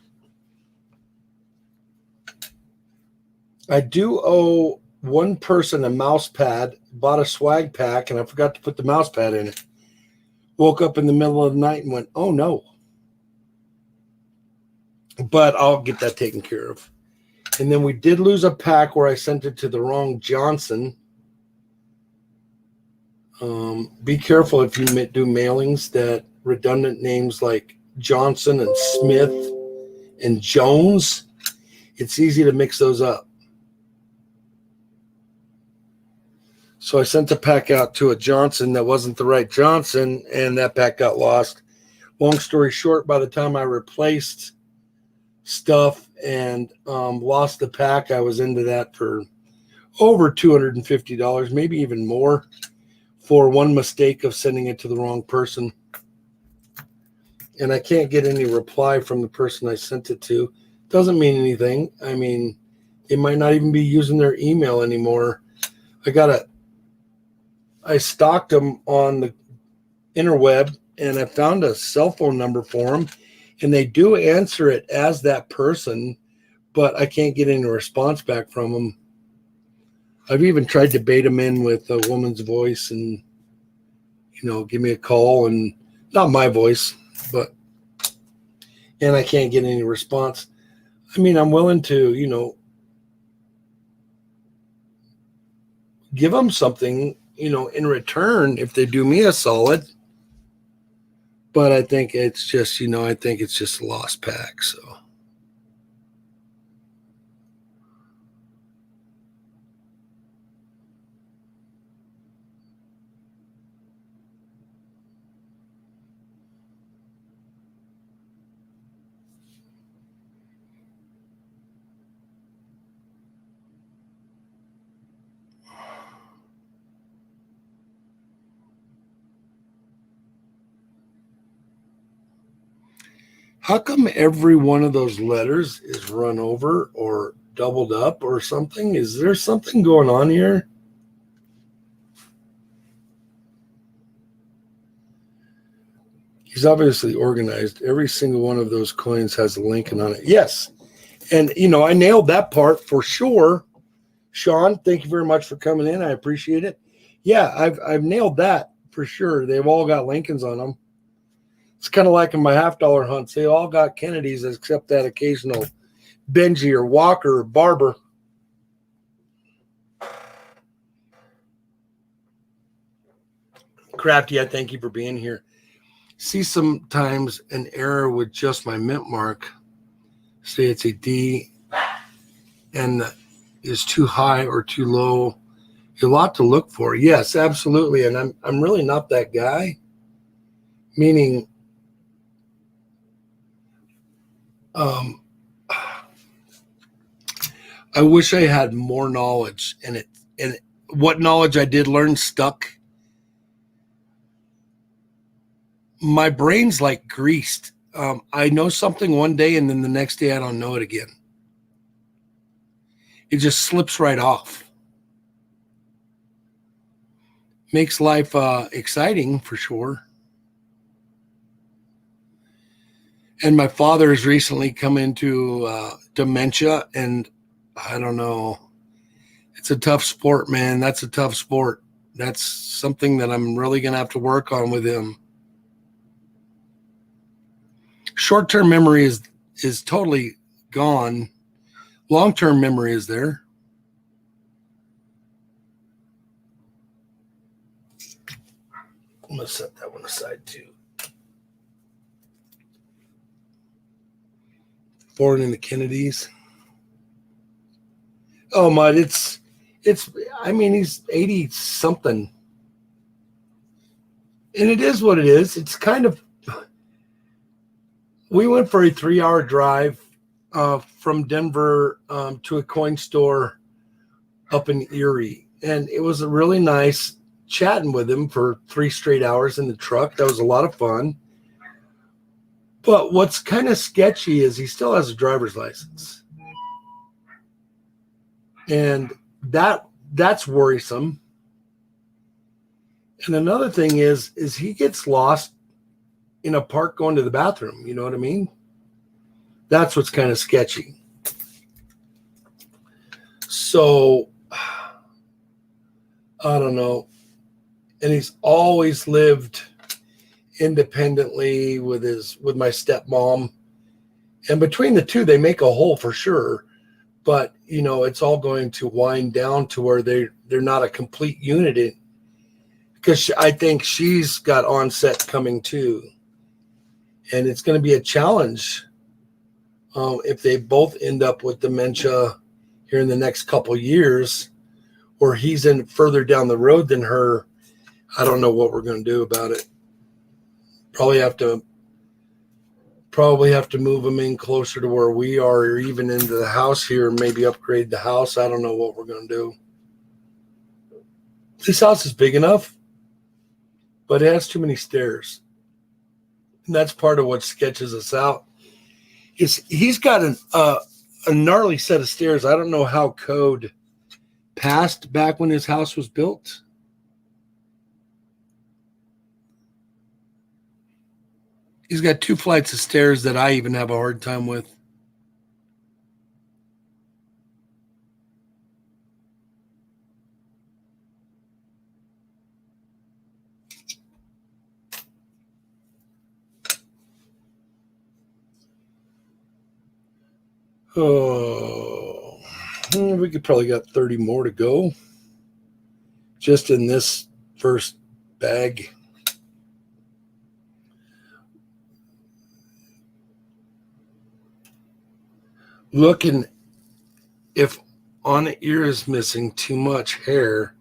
I do owe one person a mouse pad, bought a swag pack, and I forgot to put the mouse pad in it. Woke up in the middle of the night and went, oh no. But I'll get that taken care of. And then we did lose a pack where I sent it to the wrong Johnson. Be careful if you do mailings that redundant names like Johnson and Smith and Jones. It's easy to mix those up. So I sent the pack out to a Johnson that wasn't the right Johnson, and that pack got lost. Long story short, by the time I replaced stuff and lost the pack, I was into that for over $250, maybe even more, for one mistake of sending it to the wrong person. And I can't get any reply from the person I sent it to. Doesn't mean anything. I mean, they might not even be using their email anymore. I stalked them on the interweb, and I found a cell phone number for them, and they do answer it as that person, but I can't get any response back from them. I've even tried to bait them in with a woman's voice and, give me a call, and not my voice, and I can't get any response. I mean, I'm willing to, give them something, in return if they do me a solid. But I think it's just, a lost pack. So. How come every one of those letters is run over or doubled up or something? Is there something going on here? He's obviously organized. Every single one of those coins has a Lincoln on it. Yes. And, I nailed that part for sure. Sean, thank you very much for coming in. I appreciate it. Yeah, I've nailed that for sure. They've all got Lincolns on them. It's kind of like in my $50 hunts. They all got Kennedys except that occasional Benji or Walker or Barber. Crafty, I thank you for being here. See sometimes an error with just my mint mark. Say it's a D and is too high or too low. A lot to look for. Yes, absolutely. And I'm really not that guy. Meaning, I wish I had more knowledge and what knowledge I did learn stuck. My brain's like greased. I know something one day and then the next day I don't know it again. It just slips right off. Makes life exciting for sure. And my father has recently come into dementia, and I don't know. It's a tough sport, man. That's a tough sport. That's something that I'm really going to have to work on with him. Short-term memory is totally gone. Long-term memory is there. I'm going to set that one aside too. Born in the Kennedys. Oh, Mud, he's 80 something. And it is what it is. It's kind of, we went for a 3-hour drive from Denver to a coin store up in Erie. And it was a really nice chatting with him for 3 straight hours in the truck. That was a lot of fun. But what's kind of sketchy is he still has a driver's license. And that's worrisome. And another thing is he gets lost in a park going to the bathroom. You know what I mean? That's what's kind of sketchy. So, I don't know. And he's always lived independently with my stepmom. And between the two, they make a whole for sure. But, it's all going to wind down to where they're not a complete unit. Because I think she's got onset coming too. And it's going to be a challenge if they both end up with dementia here in the next couple years, or he's in further down the road than her. I don't know what we're going to do about it. Probably have to move him in closer to where we are, or even into the house here, maybe upgrade the house. I don't know what we're going to do. This house is big enough, but it has too many stairs. And that's part of what sketches us out. He's got a gnarly set of stairs. I don't know how code passed back when his house was built. He's got 2 flights of stairs that I even have a hard time with. Oh, we could probably got 30 more to go just in this first bag. Looking if on the ear is missing too much hair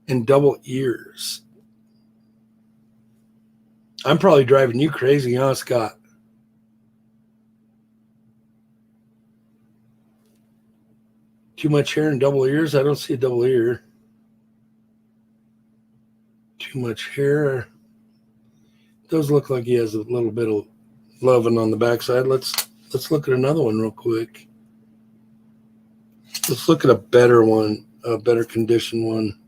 and double ears. I'm probably driving you crazy, huh, Scott? Too much hair and double ears? I don't see a double ear. Too much hair. Does look like he has a little bit of loving on the backside. Let's look at another one real quick. Let's look at a better one, a better condition one.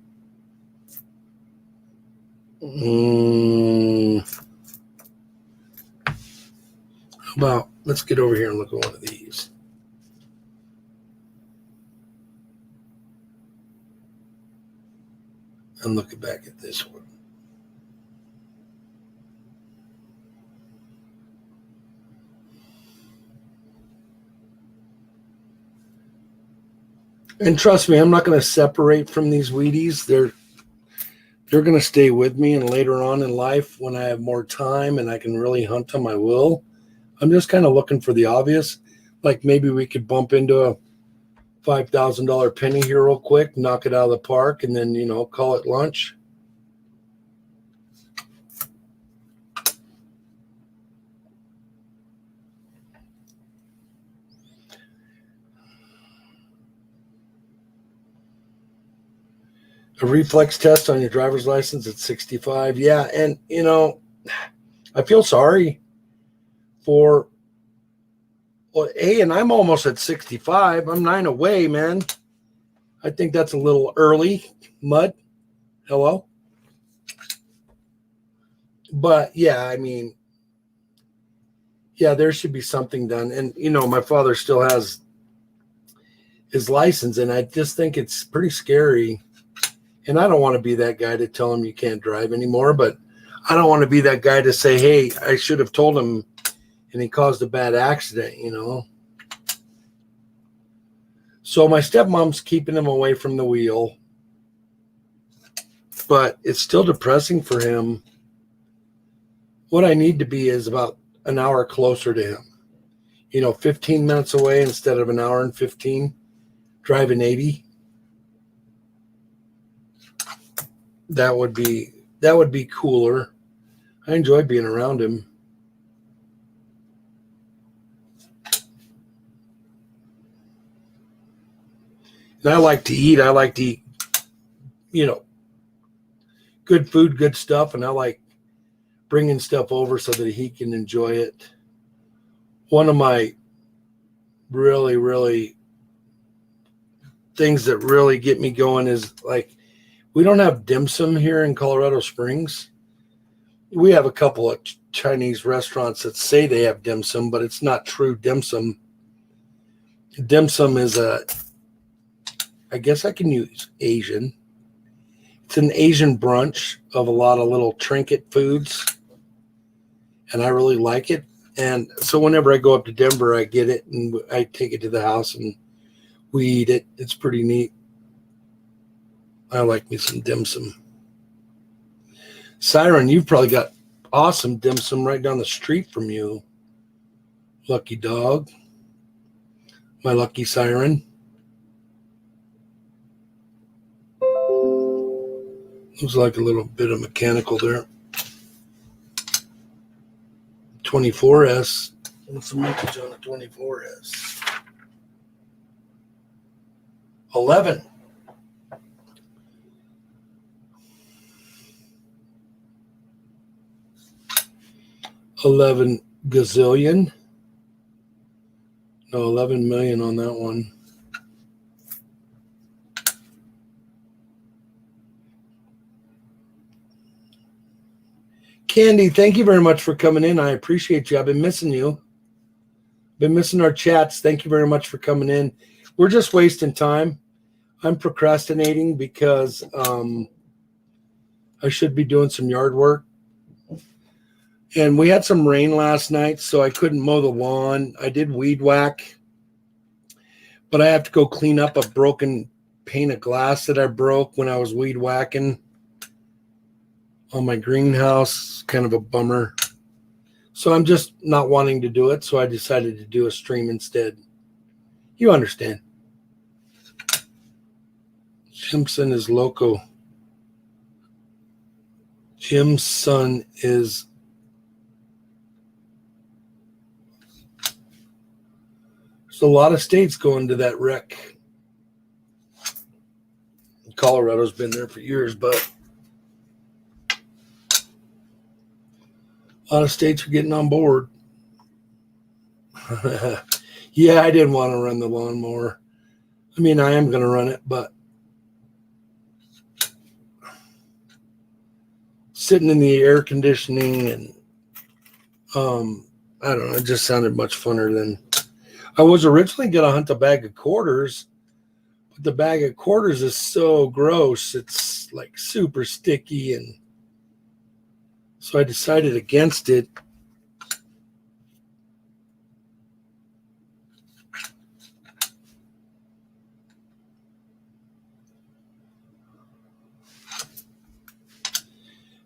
Well, let's get over here and look at one of these. I'm looking back at this one. And trust me, I'm not going to separate from these Wheaties. They're going to stay with me, and later on in life, when I have more time and I can really hunt them, I will. I'm just kind of looking for the obvious. Like maybe we could bump into a $5,000 penny here real quick, knock it out of the park, and then, call it lunch. A reflex test on your driver's license at 65. Yeah, and, I feel sorry for, well, hey, and I'm almost at 65. I'm 9 away, man. I think that's a little early, Mud. Hello? But, yeah, I mean, yeah, there should be something done. And, my father still has his license, and I just think it's pretty scary. And I don't want to be that guy to tell him you can't drive anymore, but I don't want to be that guy to say, hey, I should have told him and he caused a bad accident, So my stepmom's keeping him away from the wheel, but it's still depressing for him. What I need to be is about an hour closer to him, 15 minutes away instead of an hour and 15, driving 80. That would be cooler. I enjoy being around him. And I like to eat. I like to eat, good food, good stuff. And I like bringing stuff over so that he can enjoy it. One of my really, really things that really get me going is like, we don't have dim sum here in Colorado Springs. We have a couple of Chinese restaurants that say they have dim sum, but it's not true dim sum. Dim sum is I guess I can use Asian. It's an Asian brunch of a lot of little trinket foods, and I really like it. And so whenever I go up to Denver, I get it and I take it to the house and we eat it. It's pretty neat. I like me some dim sum. Siren, you've probably got awesome dim sum right down the street from you. Lucky dog. My lucky Siren. Looks like a little bit of mechanical there. 24S. What's the mileage on a 24S? 11. 11 gazillion. No, 11 million on that one. Candy, thank you very much for coming in. I appreciate you. I've been missing you. Been missing our chats. Thank you very much for coming in. We're just wasting time. I'm procrastinating because I should be doing some yard work. And we had some rain last night, so I couldn't mow the lawn. I did weed whack, but I have to go clean up a broken pane of glass that I broke when I was weed whacking on my greenhouse. Kind of a bummer. So I'm just not wanting to do it, so I decided to do a stream instead. You understand. Jimson is loco. Jim's son is... There's a lot of states going to that wreck. Colorado's been there for years, but a lot of states are getting on board. Yeah, I didn't want to run the lawnmower. I mean, I am going to run it, but sitting in the air conditioning and I don't know. It just sounded much funner than I was originally going to hunt a bag of quarters. But the bag of quarters is so gross. It's like super sticky. And so I decided against it.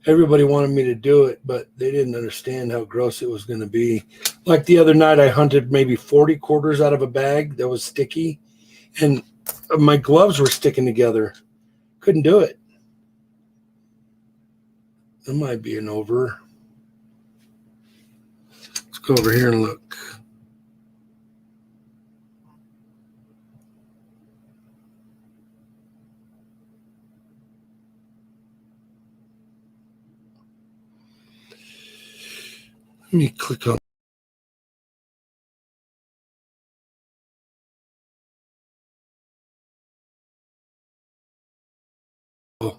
Everybody wanted me to do it, but they didn't understand how gross it was going to be. Like the other night, I hunted maybe 40 quarters out of a bag that was sticky, and my gloves were sticking together. Couldn't do it. That might be an over. Let's go over here and look. Let me click on. Oh.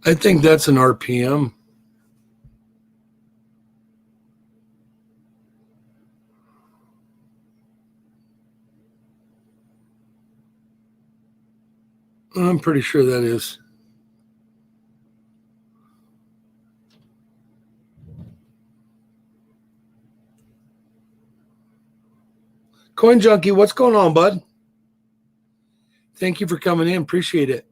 I think that's an RPM. I'm pretty sure that is. Coin Junkie, what's going on, bud? Thank you for coming in. Appreciate it.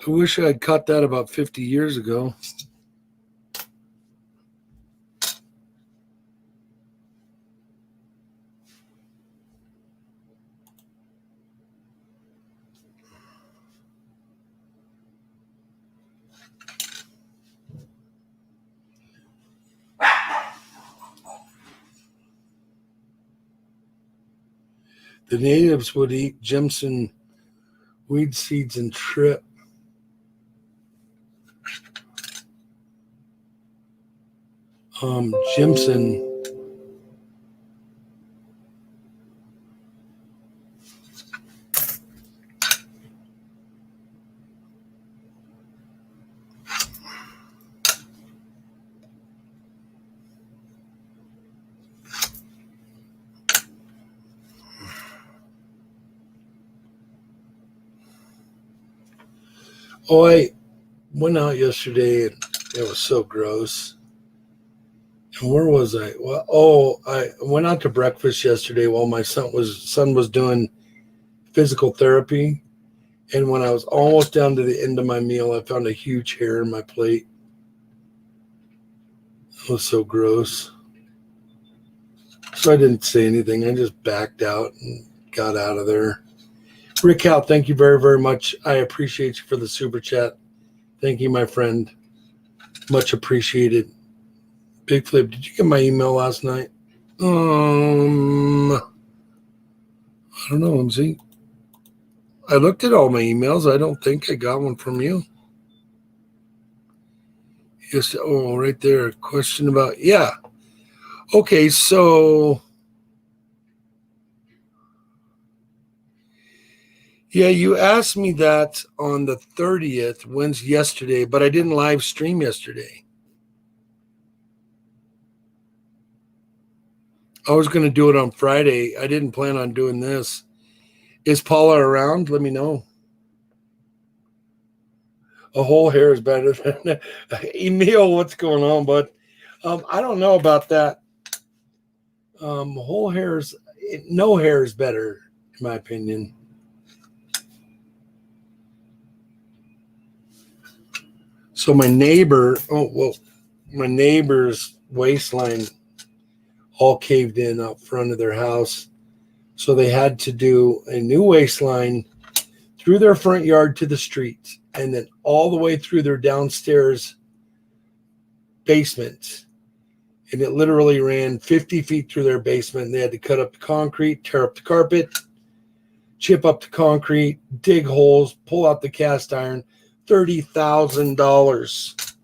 I wish I had caught that about 50 years ago. The natives would eat Jimson weed seeds and trip. Jimson. Oh, I went out yesterday and it was so gross. And where was I? Well, I went out to breakfast yesterday while my son was doing physical therapy. And when I was almost down to the end of my meal, I found a huge hair in my plate. It was so gross. So I didn't say anything. I just backed out and got out of there. Rick Howe, thank you very, very much. I appreciate you for the super chat. Thank you, my friend. Much appreciated. Big Flip, did you get my email last night? I don't know. Let me see. I looked at all my emails. I don't think I got one from you. Yes. Oh, right there. Question about, yeah. Okay, so yeah, you asked me that on the 30th, when's yesterday, but I didn't live stream yesterday. I was going to do it on Friday. I didn't plan on doing this. Is Paula around? Let me know. A whole hair is better than Emil. What's going on, bud? I don't know about that. Whole hairs, no hair is better, in my opinion. So my neighbor's waistline all caved in out front of their house. So they had to do a new waistline through their front yard to the street, and then all the way through their downstairs basement, and it literally ran 50 feet through their basement. They had to cut up the concrete, tear up the carpet, chip up the concrete, dig holes, pull out the cast iron. $30,000.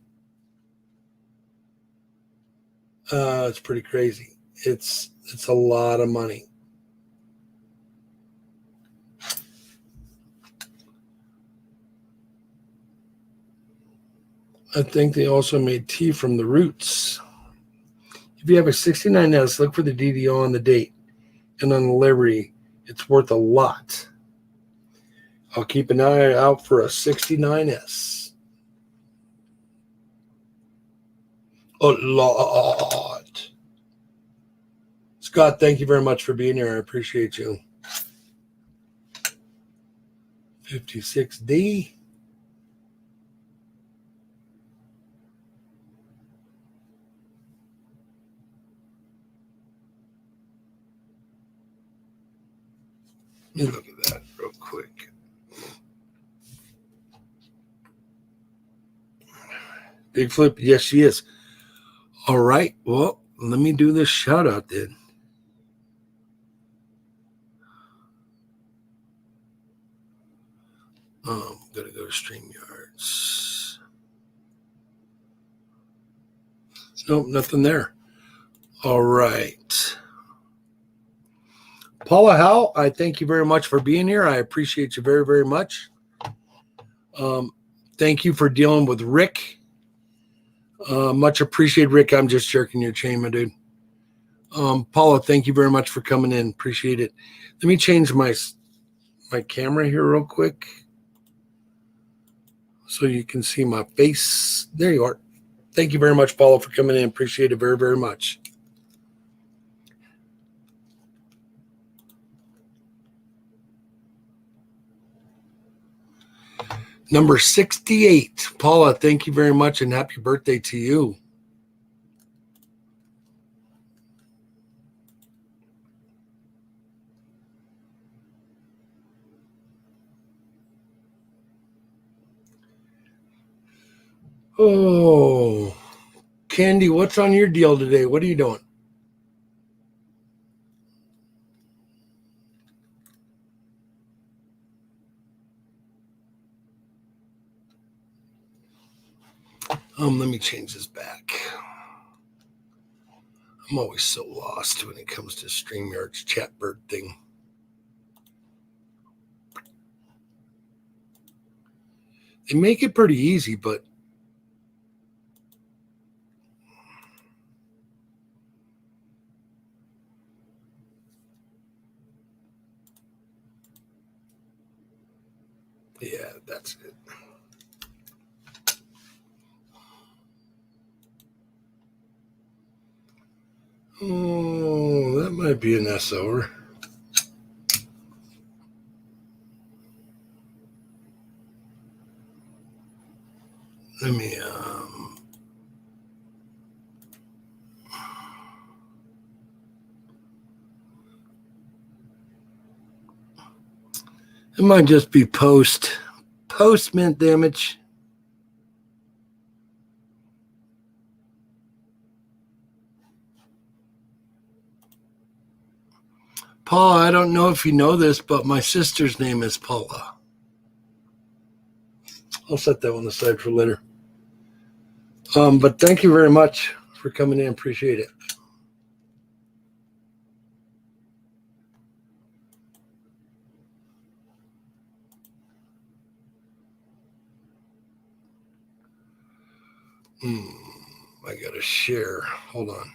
It's pretty crazy. It's a lot of money. I think they also made tea from the roots. If you have a 69S, look for the DDO on the date and on the livery. It's worth a lot. I'll keep an eye out for a 69S. A lot. Scott, thank you very much for being here. I appreciate you. 56D. Let me look at that real quick. Big Flip, yes, she is. All right. Well, let me do this shout out then. I'm going to go to StreamYards. Nope, nothing there. All right. Paula Howe, I thank you very much for being here. I appreciate you very, very much. Thank you for dealing with Rick. Much appreciated, Rick. I'm just jerking your chain, my dude. Paula, thank you very much for coming in. Appreciate it. Let me change my camera here real quick so you can see my face. There you are. Thank you very much, Paula, for coming in. Appreciate it very, very much. Number 68. Paula, thank you very much and happy birthday to you. Oh, Candy, what's on your deal today? What are you doing? Let me change this back. I'm always so lost when it comes to StreamYard's Chatbird thing. They make it pretty easy, but yeah, that's it. Oh, that might be an SO'er. Let me, it might just be post mint damage. Paul, I don't know if you know this, but my sister's name is Paula. I'll set that one aside for later. But thank you very much for coming in. Appreciate it. I got to share. Hold on.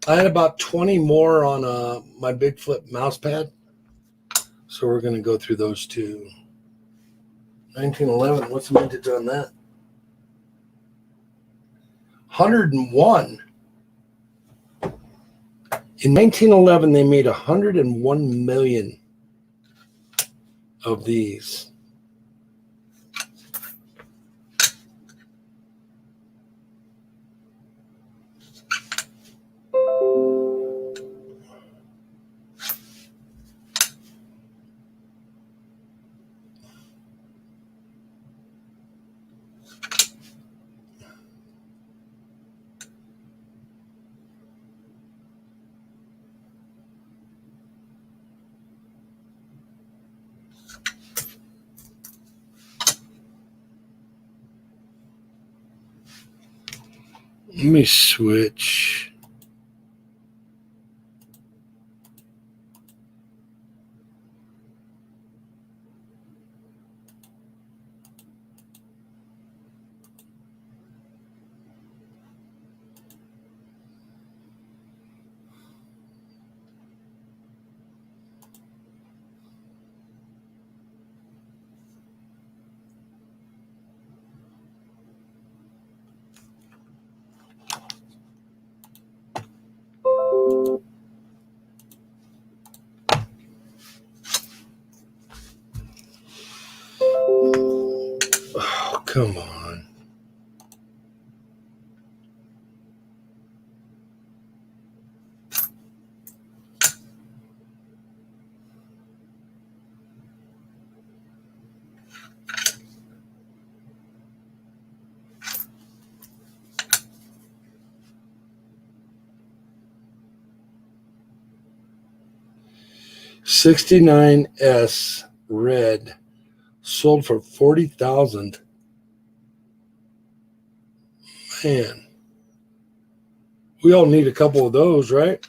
I had about 20 more on my Big Flip mouse pad. So we're going to go through those two. 1911, what's the mintage on that? 101. In 1911, they made 101 million of these. Let me switch. Oh, come on. '69S red sold for 40,000. Man, we all need a couple of those, right?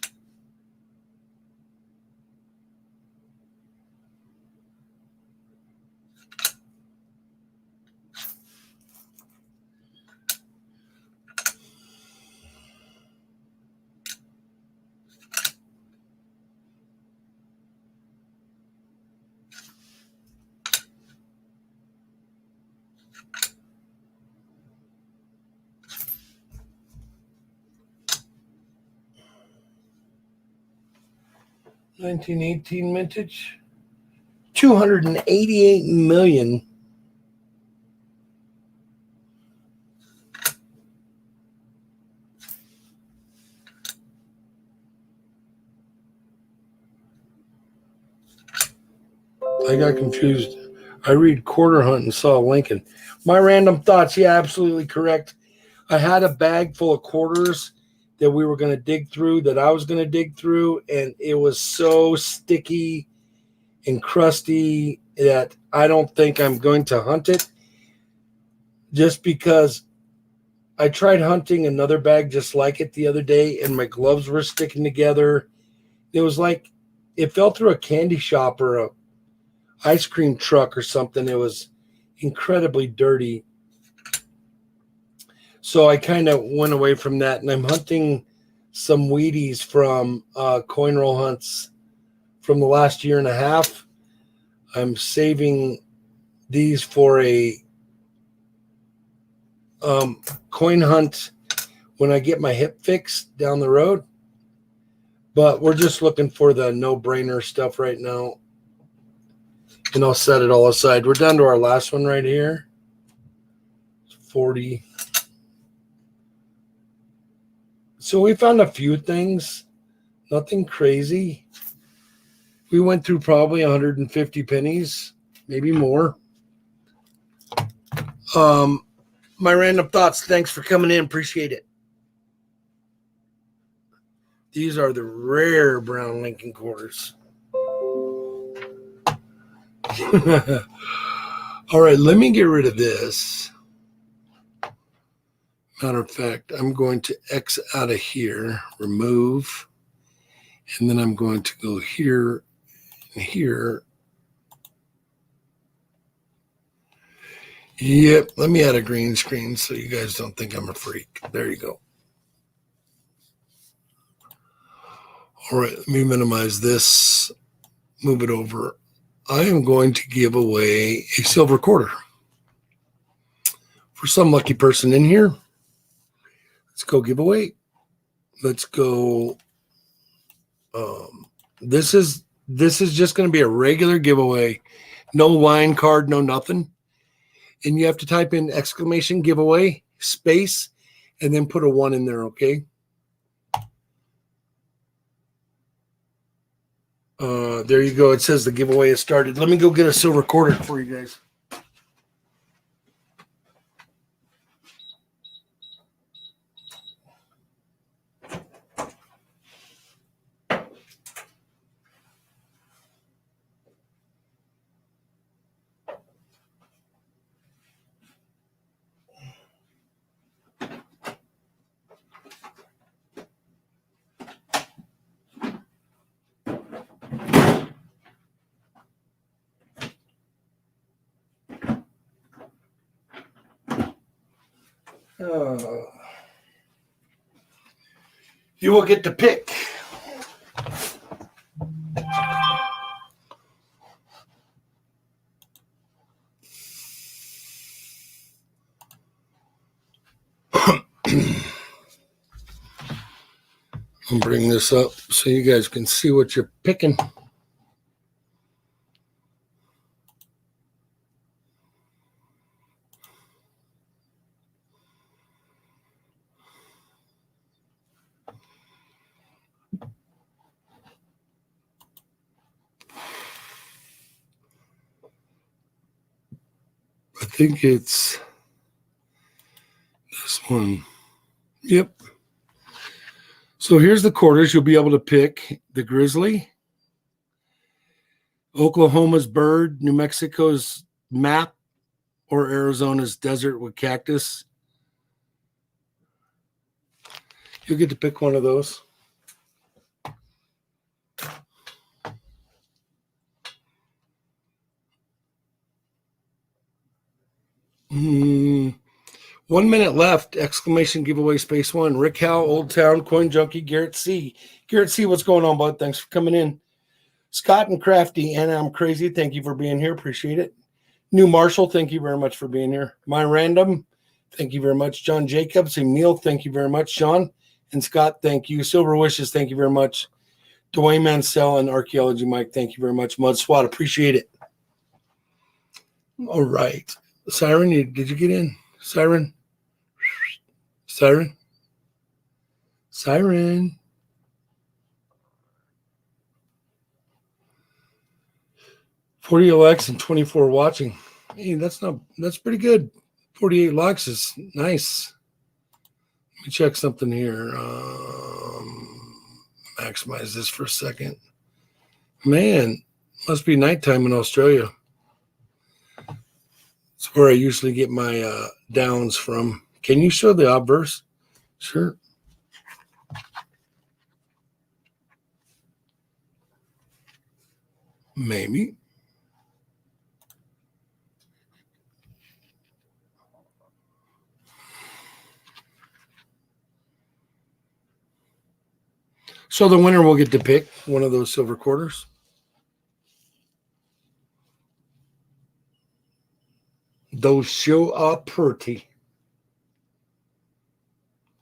'1918 vintage, 288 million. I got confused. I read Quarter Hunt and saw Lincoln. My random thoughts, yeah, absolutely correct. I had a bag full of quarters that we were going to dig through, that I was going to dig through, and it was so sticky and crusty that I don't think I'm going to hunt it, just because I tried hunting another bag just like it the other day, and my gloves were sticking together. It was like it fell through a candy shop or a ice cream truck or something. It was incredibly dirty. So I kind of went away from that, and I'm hunting some Wheaties from coin roll hunts from the last year and a half. I'm saving these for a coin hunt when I get my hip fixed down the road. But we're just looking for the no-brainer stuff right now. And I'll set it all aside. We're down to our last one right here. 40. So we found a few things. Nothing crazy. We went through probably 150 pennies, maybe more. My random thoughts. Thanks for coming in. Appreciate it. These are the rare brown Lincoln quarters. All right, let me get rid of this. Matter of fact, I'm going to X out of here, remove, and then I'm going to go here and here. Yep, let me add a green screen so you guys don't think I'm a freak. There you go. All right, let me minimize this, move it over. I am going to give away a silver quarter for some lucky person in here. Let's go giveaway. Let's go. This is just going to be a regular giveaway. No line card, no nothing. And you have to type in exclamation giveaway space and then put a 1 in there, okay? There you go. It says the giveaway has started. Let me go get a silver quarter for you guys. You will get to pick. I'll bring this up so you guys can see what you're picking. I think it's this one. Yep. So here's the quarters. You'll be able to pick the grizzly, Oklahoma's bird, New Mexico's map, or Arizona's desert with cactus. You'll get to pick one of those. Mm, 1 minute left. Exclamation giveaway space 1. Rick Howe, Old Town, Coin Junkie, Garrett C. Garrett C, what's going on, bud? Thanks for coming in. Scott and Crafty, and I'm crazy. Thank you for being here. Appreciate it. New Marshall, thank you very much for being here. My Random, thank you very much. John Jacobs, Emil, thank you very much. John and Scott, thank you. Silver Wishes, thank you very much. Dwayne Mansell and Archaeology Mike, thank you very much. Mud Swat, appreciate it. All right. Siren, did you get in? Siren? Siren? Siren? $40 likes and 24 watching. Hey, that's pretty good. 48 likes is nice. Let me check something here. Maximize this for a second. Man, must be nighttime in Australia. It's where I usually get my downs from. Can you show the obverse? Sure. Maybe. So the winner will get to pick one of those silver quarters. Those show up pretty.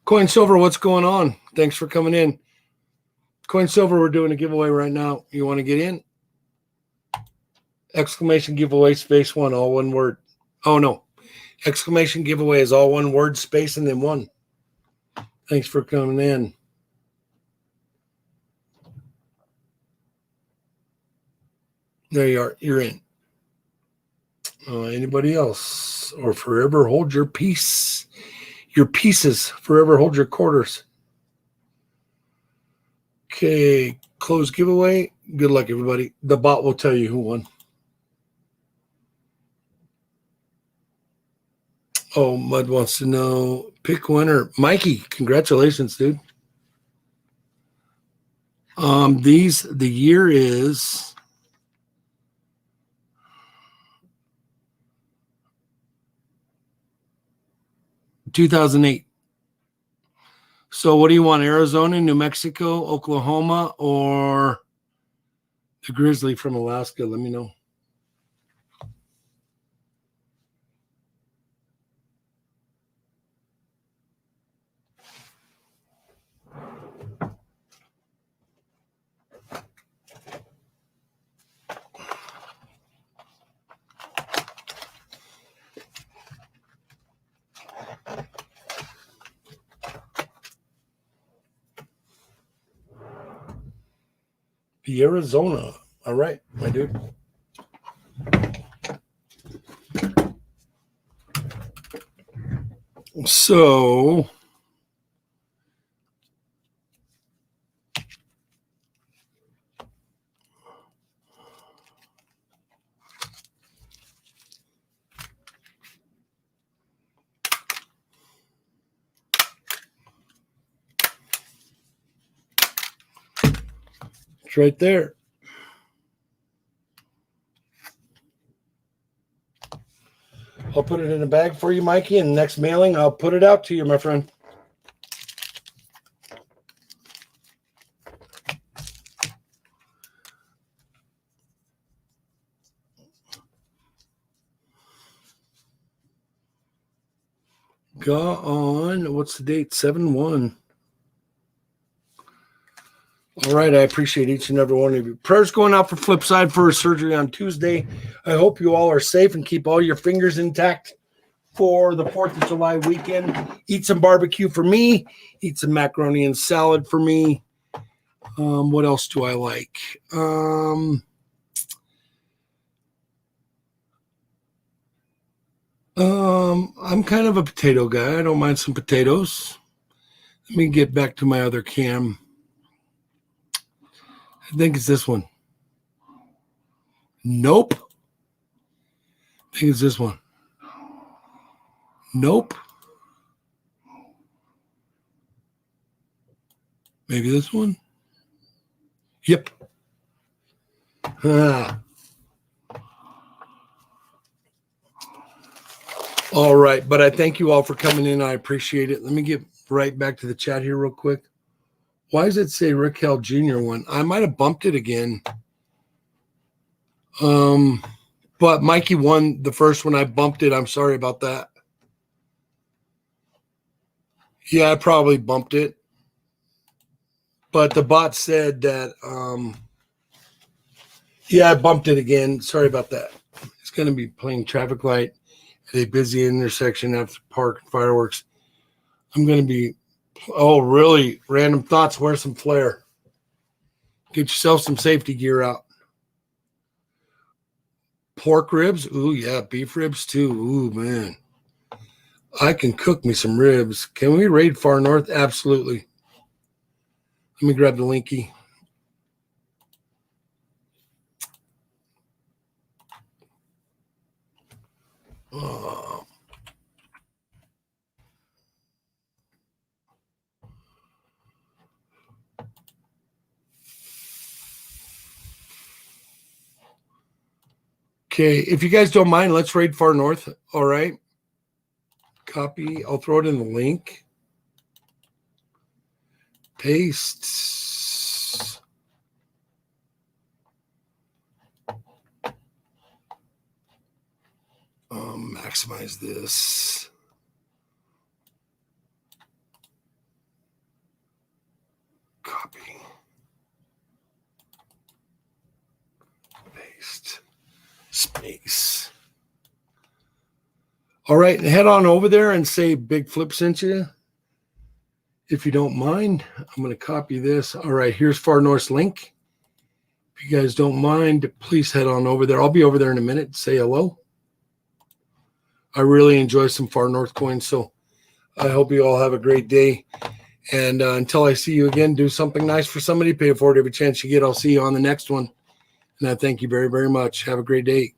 Coin Silver, what's going on? Thanks for coming in. Coin Silver, we're doing a giveaway right now. You want to get in? Exclamation giveaway space 1, all one word. Oh, no. Exclamation giveaway is all one word, space, and then 1. Thanks for coming in. There you are. You're in. Anybody else? Or forever hold your peace. Your pieces. Forever hold your quarters. Okay. Close giveaway. Good luck, everybody. The bot will tell you who won. Oh, Mud wants to know. Pick winner. Mikey, congratulations, dude. The year is 2008. So what do you want? Arizona, New Mexico, Oklahoma, or the Grizzly from Alaska? Let me know. The Arizona. All right, my dude. So it's right there. I'll put it in a bag for you, Mikey, and next mailing, I'll put it out to you, my friend. Go on. What's the date? 7/1. All right. I appreciate each and every one of you. Prayers going out for Flipside for his surgery on Tuesday. I hope you all are safe and keep all your fingers intact for the 4th of July weekend. Eat some barbecue for me. Eat some macaroni and salad for me. What else do I like? I'm kind of a potato guy. I don't mind some potatoes. Let me get back to my other cam. I think it's this one. Nope. I think it's this one. Nope. Maybe this one. Yep. All right. But I thank you all for coming in. I appreciate it. Let me get right back to the chat here real quick. Why does it say Rick Hell Jr. one? I might have bumped it again. But Mikey won the first one. I bumped it. I'm sorry about that. Yeah, I probably bumped it. But the bot said that, yeah, I bumped it again. Sorry about that. It's going to be playing traffic light at a busy intersection after park and fireworks. I'm going to be, oh, really? Random thoughts. Wear some flare. Get yourself some safety gear out. Pork ribs? Ooh, yeah. Beef ribs, too. Ooh, man. I can cook me some ribs. Can we raid Far North? Absolutely. Let me grab the linky. Okay, if you guys don't mind, let's raid Far North. All right. Copy. I'll throw it in the link. Paste. Maximize this. Copy. Paste. Space. All right, head on over there and say Big Flip sent you. If you don't mind, I'm going to copy this. All right, here's Far North's link. If you guys don't mind, please head on over there. I'll be over there in a minute. Say hello. I really enjoy some Far North coins, so I hope you all have a great day. And until I see you again, do something nice for somebody. Pay it forward every chance you get. I'll see you on the next one. And I thank you very, very much. Have a great day.